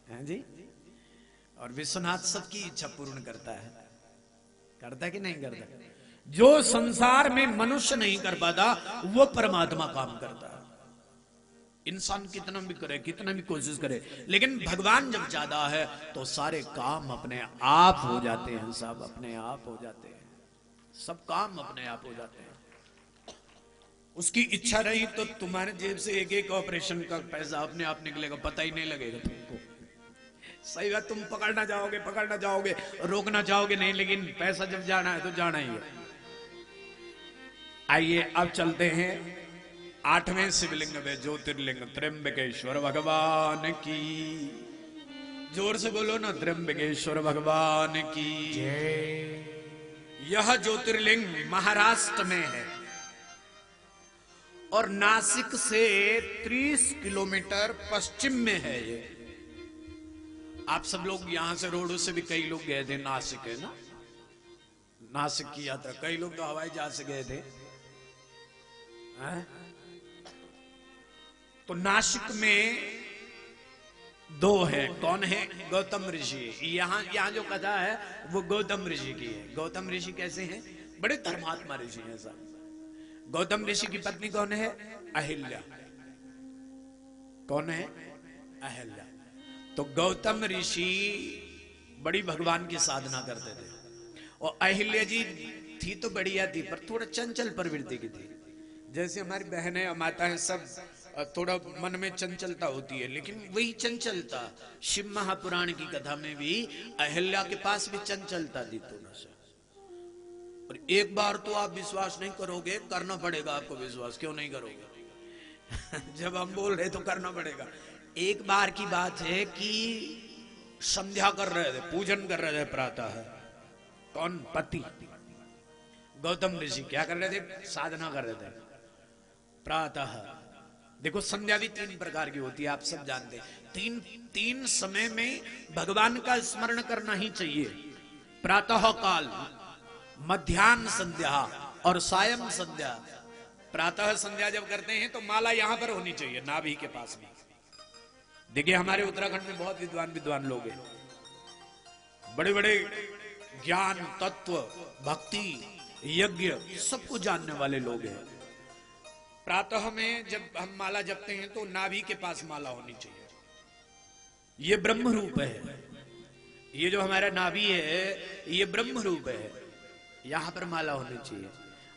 [SPEAKER 2] हैं जी। और विश्वनाथ सबकी इच्छा पूर्ण करता है कि नहीं करता? जो संसार में मनुष्य नहीं कर पाता वो परमात्मा काम करता है। इंसान कितना भी करे, कितना भी कोशिश करे, लेकिन भगवान जब ज्यादा है तो सारे काम अपने आप हो जाते हैं। सब अपने आप हो जाते हैं, सब काम अपने आप हो जाते हैं। उसकी इच्छा रही तो तुम्हारे जेब से एक एक ऑपरेशन का पैसा अपने आप निकलेगा, पता ही नहीं लगेगा तुमको। सही बात, तुम पकड़ना जाओगे, रोकना चाहोगे नहीं, लेकिन पैसा जब जाना है तो जाना ही है। आइए अब चलते हैं 8वें शिवलिंग में, ज्योतिर्लिंग त्र्यंबकेश्वर भगवान की। जोर से बोलो ना, त्र्यंबकेश्वर भगवान की जय। यह ज्योतिर्लिंग महाराष्ट्र में है और नासिक से 30 किलोमीटर पश्चिम में है ये। आप सब लोग यहां से रोडों से भी कई लोग गए थे। नासिक है ना, नासिक की यात्रा कई लोग तो हवाई जहाज से गए थे। तो नासिक में 2 है। कौन है? गौतम ऋषि। यहाँ जो कथा है वो गौतम ऋषि की है। गौतम ऋषि कैसे हैं? बड़े धर्मात्मा ऋषि हैं सब। गौतम ऋषि की पत्नी कौन है? अहिल्या। कौन है? अहिल्या। तो गौतम ऋषि बड़ी भगवान की साधना करते थे और अहिल्या जी थी तो बढ़िया थी, पर थोड़ा चंचल प्रवृत्ति की थी। जैसे हमारी बहनें माताएं सब थोड़ा मन में चंचलता होती है, लेकिन वही चंचलता शिव महापुराण की कथा में भी अहिल्या के पास भी चंचलता थी थोड़ा सा। और एक बार तो आप विश्वास नहीं करोगे, करना पड़ेगा आपको विश्वास। क्यों नहीं करोगे? जब हम बोल रहे तो करना पड़ेगा। एक बार की बात है कि संध्या कर रहे थे, पूजन कर रहे थे प्रातः। कौन? पति गौतम ऋषि क्या कर रहे थे? साधना कर रहे थे प्रातः। देखो संध्या भी 3 प्रकार की होती है, आप सब जानते हैं। तीन समय में भगवान का स्मरण करना ही चाहिए। प्रातः काल, मध्याह्न संध्या और सायं संध्या। प्रातः संध्या जब करते हैं तो माला यहां पर होनी चाहिए, नाभि के पास में। देखिए हमारे उत्तराखंड में बहुत विद्वान लोग हैं, बड़े बड़े ज्ञान, तत्व, भक्ति, यज्ञ सब कुछ जानने वाले लोग हैं। प्रातः में जब हम माला जपते हैं तो नाभि के पास माला होनी चाहिए। ये ब्रह्म रूप है, ये जो हमारा नाभि है ये ब्रह्म रूप है, यहां पर माला होनी चाहिए।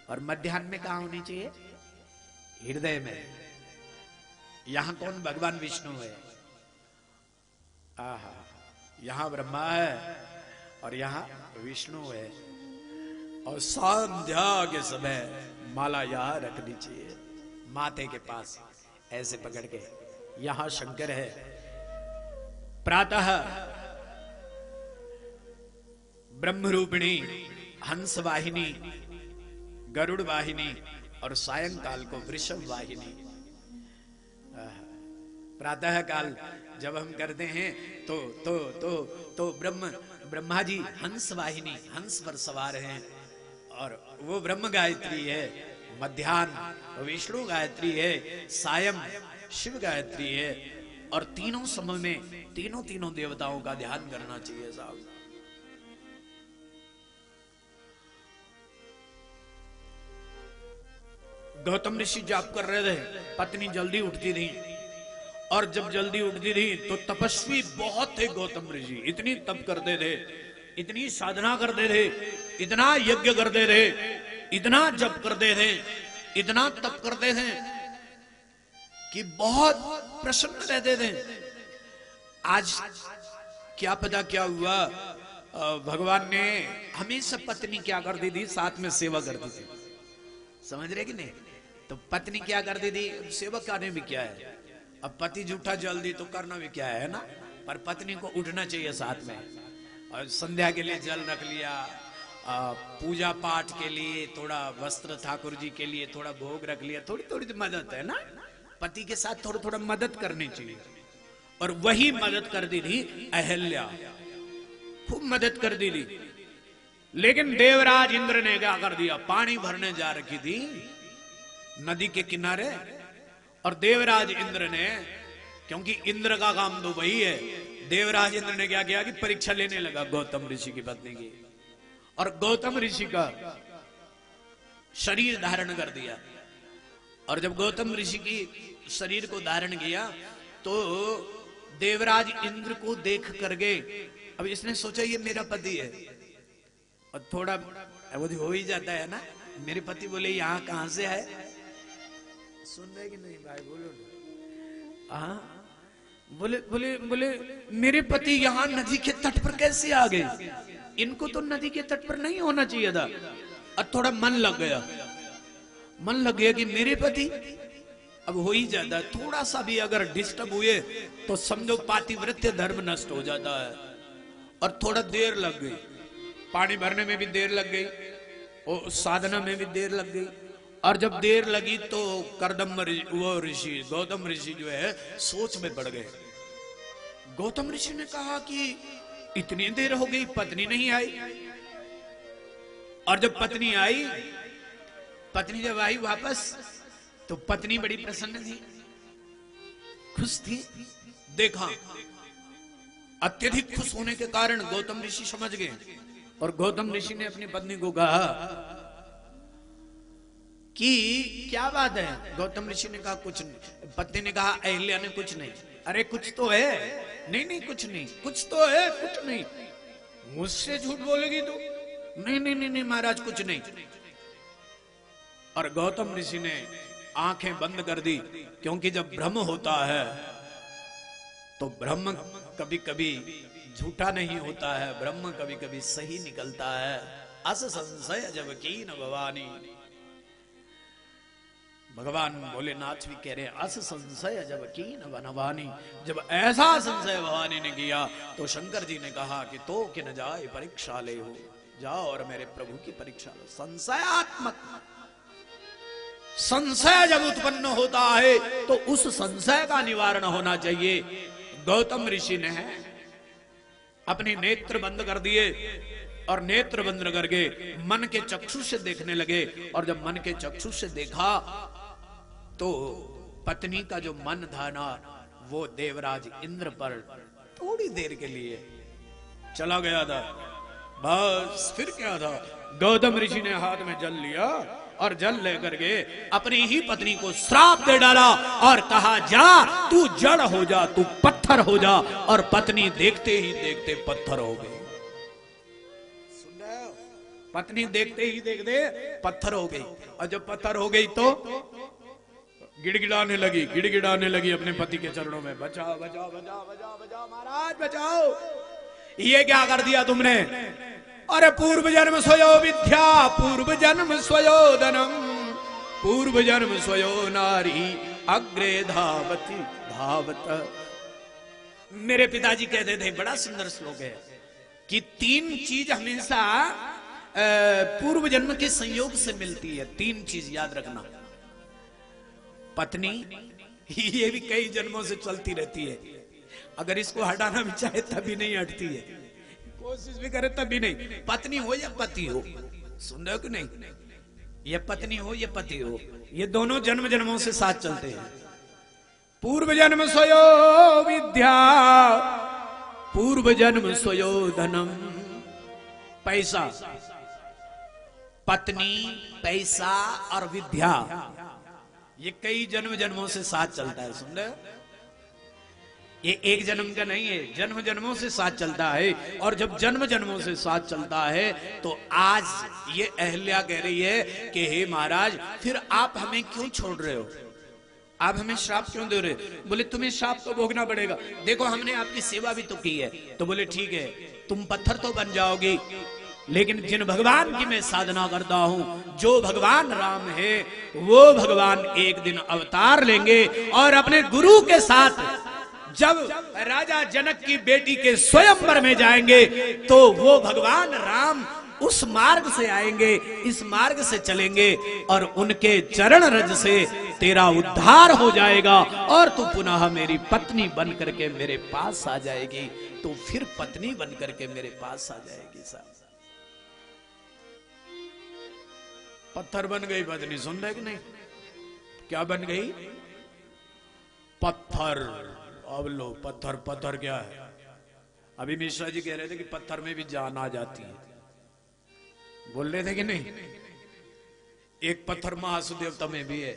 [SPEAKER 2] और मध्याह्न में कहां होनी चाहिए? हृदय में। यहां कौन? भगवान विष्णु है। आहा, यहां ब्रह्मा है और यहां विष्णु है। और संध्या के समय माला यहां रखनी चाहिए, माथे के पास ऐसे पकड़ के। यहां शंकर है। प्रातः ब्रह्मरूपिणी, हंस वाहिनी, गरुड़ वाहिनी और सायंकाल को वृषभ वाहिनी। प्रातः काल जब हम करते हैं तो ब्रह्मा जी हंस वाहिनी, हंस पर सवार हैं और वो ब्रह्म गायत्री है। मध्याह्न विष्णु गायत्री है, सायं शिव गायत्री है। और तीनों समय में तीनों देवताओं का ध्यान करना चाहिए साहब। गौतम ऋषि जाप कर रहे थे, पत्नी जल्दी उठती थी। और जब जल्दी उठती थी तो तपस्वी बहुत थे गौतम ऋषि, इतनी तप करते थे, इतनी साधना करते थे, इतना यज्ञ करते थे, इतना जप करते थे, इतना तप करते थे कि बहुत प्रसन्न रहते थे। आज क्या पता क्या हुआ, भगवान ने हमेशा पत्नी क्या करती थी? साथ में सेवा करती थी। समझ रहे कि नहीं? तो पत्नी क्या करती थी? सेवा करने भी क्या है, अब पति झूठा जल्दी तो करना भी क्या है ना। पर पत्नी को उठना चाहिए साथ में। और संध्या के लिए जल रख लिया, पूजा पाठ के लिए थोड़ा वस्त्र, ठाकुर जी के लिए थोड़ा भोग रख लिया। थोड़ी थोड़ी तो मदद है ना, पति के साथ थोड़ा थोड़ा मदद करनी चाहिए। और वही मदद करती थी अहल्या, खूब मदद करती थी। लेकिन देवराज इंद्र ने क्या कर दिया? पानी भरने जा रखी थी नदी के किनारे, और देवराज इंद्र ने, क्योंकि इंद्र का काम तो वही है, देवराज इंद्र ने क्या किया कि परीक्षा लेने लगा गौतम ऋषि की पत्नी की। और गौतम ऋषि का शरीर धारण कर दिया। और जब गौतम ऋषि की शरीर को धारण किया तो देवराज इंद्र को देख करके, अब इसने सोचा ये मेरा पति है, और थोड़ा वो हो ही जाता है ना, मेरे पति बोले यहाँ कहां से है? सुन रहे कि नहीं भाई? बोलो ना। हाँ, बोले बोले बोले मेरे पति यहाँ नदी के तट पर कैसे आ गए? इनको तो नदी के तट पर नहीं होना चाहिए था। और थोड़ा मन लग गया कि मेरे पति, अब हो ही जाता है, थोड़ा सा भी अगर डिस्टर्ब हुए तो समझो पातिव्रत्य धर्म नष्ट हो जाता है। और थोड़ा देर लग गई, पानी भरने में भी देर लग गई और साधना में भी देर लग गई। और जब देर लगी तो वो ऋषि, गौतम ऋषि जो है सोच में पड़ गए। गौतम ऋषि ने कहा कि इतनी देर हो गई, पत्नी नहीं आई। और जब पत्नी आई, पत्नी जब आई वापस, तो पत्नी बड़ी प्रसन्न थी, खुश थी। देखा, अत्यधिक खुश होने के कारण गौतम ऋषि समझ गए। और गौतम ऋषि ने अपनी पत्नी को कहा कि क्या बात है? गौतम ऋषि ने कहा कुछ नहीं। पत्नी ने कहा, अहिल्या ने कुछ नहीं। अरे कुछ तो है। नहीं नहीं कुछ नहीं, कुछ तो है, कुछ नहीं। मुझसे झूठ बोलेगी तू? नहीं नहीं नहीं नहीं महाराज कुछ नहीं। और गौतम ऋषि ने आंखें बंद कर दी, क्योंकि जब भ्रम होता है तो ब्रह्म कभी कभी झूठा नहीं होता है, ब्रह्म कभी कभी सही निकलता है। अस संशय जब कीन भवानी। भगवान भोलेनाथ भी कह रहे हैं अस संशय जब कीन भवानी। जब ऐसा संशय भवानी ने किया तो शंकर जी ने कहा कि तो कि न जाए परीक्षा ले हो, जाओ और मेरे प्रभु की परीक्षा लो। संशयात्मक संशय जब उत्पन्न होता है तो उस संशय का निवारण होना चाहिए। गौतम ऋषि ने अपने नेत्र बंद कर दिए और नेत्र बंद करके मन के चक्षु से देखने लगे, और जब मन के चक्षु से देखा तो पत्नी का जो मन था ना वो देवराज इंद्र पर थोड़ी देर के लिए चला गया था। बस फिर क्या था, गौतम ऋषि ने हाथ में जल लिया और जल लेकर के अपनी ही पत्नी को श्राप दे डाला और कहा जा तू जड़ हो जा, तू पत्थर हो जा। और पत्नी देखते ही देखते पत्थर हो गई। पत्नी देखते ही देखते पत्थर हो गई, और जब पत्थर हो गई तो गिड़गिड़ाने लगी अपने पति के चरणों में, बचाओ बचाओ बचाओ बचाओ बचाओ महाराज बचाओ। ये क्या कर दिया तुमने? अरे पूर्व जन्म स्वयो विद्या, पूर्व जन्म स्वयो धनम, पूर्व जन्म स्वयो नारी, अग्रे धावती धावत। मेरे पिताजी कहते थे, बड़ा सुंदर श्लोक है, कि 3 चीज हमेशा पूर्व जन्म के संयोग से मिलती है। 3 चीज याद रखना। पत्नी, ये भी कई जन्मों से चलती रहती है, अगर इसको हटाना भी चाहे तभी नहीं हटती है, कोशिश भी करे तभी नहीं। पत्नी हो या पति हो, सुन रहे हो कि नहीं, ये पत्नी हो या पति हो, ये दोनों जन्म जन्मों से साथ चलते हैं। पूर्व जन्म स्वयो विद्या, पूर्व जन्म स्वयो धनम। पैसा, पत्नी, पैसा और विद्या, ये कई जन्म जन्मों से साथ चलता है। सुन रहे हो, ये एक जन्म का नहीं है, जन्म जन्मों से साथ चलता है। और जब जन्म जन्मों से साथ चलता है तो आज ये अहल्या कह रही है कि हे महाराज फिर आप हमें क्यों छोड़ रहे हो, आप हमें श्राप क्यों दे रहे हो? बोले तुम्हें श्राप तो भोगना पड़ेगा, देखो हमने आपकी सेवा भी तो की है। तो बोले ठीक है, तुम पत्थर तो बन जाओगी, लेकिन जिन भगवान की मैं साधना करता हूं, जो भगवान राम है, वो भगवान एक दिन अवतार लेंगे और अपने गुरु के साथ जब राजा जनक की बेटी के स्वयंवर में जाएंगे तो वो भगवान राम उस मार्ग से आएंगे, इस मार्ग से चलेंगे और उनके चरण रज से तेरा उद्धार हो जाएगा और तू पुनः मेरी पत्नी बन करके मेरे पास आ जाएगी। तो फिर पत्नी बन करके मेरे पास आ जाएगी। साहब पत्थर बन गई पत्नी, सुन रहे कि नहीं? क्या बन गई? पत्थर। अब लो, पत्थर पत्थर क्या है? अभी मिश्रा जी कह रहे थे कि पत्थर में भी जान आ जाती है, बोल रहे थे कि नहीं? एक पत्थर महासुदेवता में भी है,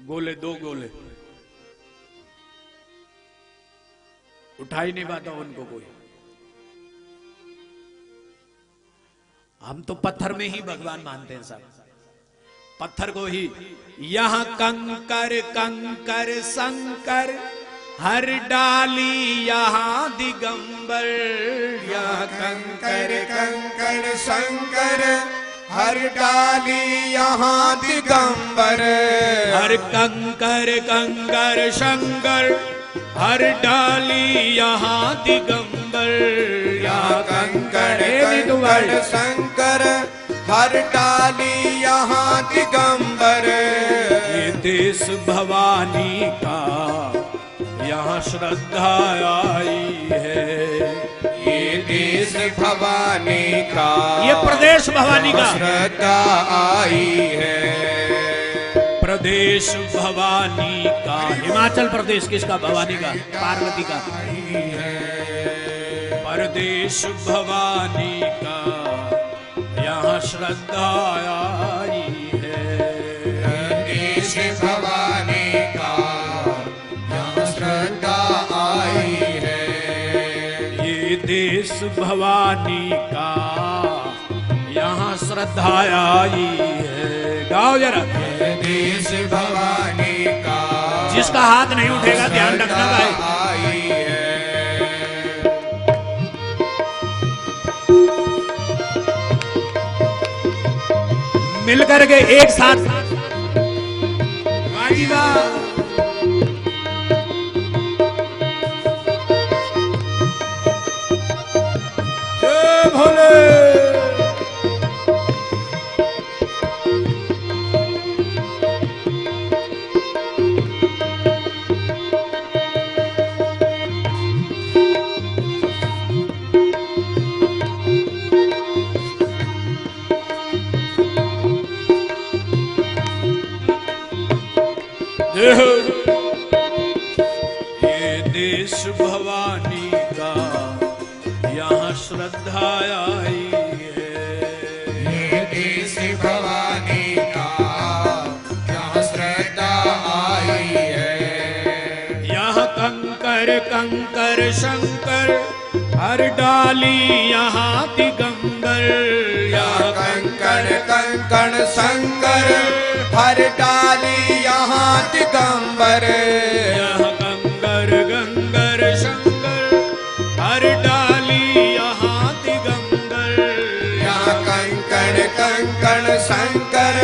[SPEAKER 2] गोले 2 गोले, उठा ही नहीं पाता उनको कोई। हम तो पत्थर में ही भगवान मानते हैं साहब, पत्थर को ही। यहां कंकर कंकर शंकर हर डाली यहाँ दिगंबर,
[SPEAKER 3] यहाँ कंकर कंकर शंकर हर डाली यहाँ दिगंबर।
[SPEAKER 2] हर कंकर कंकर शंकर हर डाली यहाँ दिगंबर।
[SPEAKER 3] यहाँ कंकर कंकर शंकर हर डाली यहाँ दिगंबर।
[SPEAKER 2] ये देश भवानी का यहाँ श्रद्धा आई है,
[SPEAKER 3] ये देश भवानी का,
[SPEAKER 2] ये प्रदेश भवानी का
[SPEAKER 3] श्रद्धा आई है।
[SPEAKER 2] प्रदेश भवानी का, हिमाचल प्रदेश किसका? भवानी का, पार्वती का। प्रदेश भवानी का यहाँ श्रद्धा आई है।
[SPEAKER 3] प्रदेश भवानी का यहाँ श्रद्धा आई है।
[SPEAKER 2] ये देश भवानी का यहाँ श्रद्धा आई है। गाओ जरा।
[SPEAKER 3] देश भवानी का,
[SPEAKER 2] जिसका हाथ नहीं उठेगा ध्यान रखना भाई।
[SPEAKER 3] आई है।
[SPEAKER 2] मिलकर के एक साथ वाह जी वाह। जय भोले। ये देश भवानी का यहाँ श्रद्धा आई है।
[SPEAKER 3] ये देश भवानी का यहाँ श्रद्धा आई है।
[SPEAKER 2] यहाँ कंकर कंकर शंकर हर डाली यहाँ दिगंबर।
[SPEAKER 3] यहाँ कंकड़ कंकड़ शंकर हर डाली यहाँ दिगंबर।
[SPEAKER 2] यहाँ कंकर गंगर शंकर हर डाली यहाँ दिगंबर।
[SPEAKER 3] यहाँ कंकड़ कंकड़ शंकर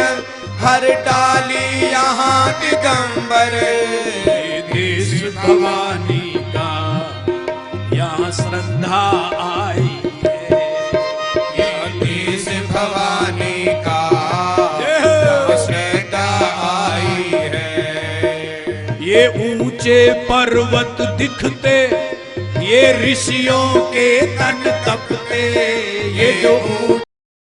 [SPEAKER 3] हर डाली यहाँ दिगंबर।
[SPEAKER 2] ये देश भवानी का यहाँ श्रद्धा आई है।
[SPEAKER 3] ये देश भवानी का यहाँ श्रद्धा आई है।
[SPEAKER 2] ये ऊंचे पर्वत दिखते, ये ऋषियों के तन तपते। ये जो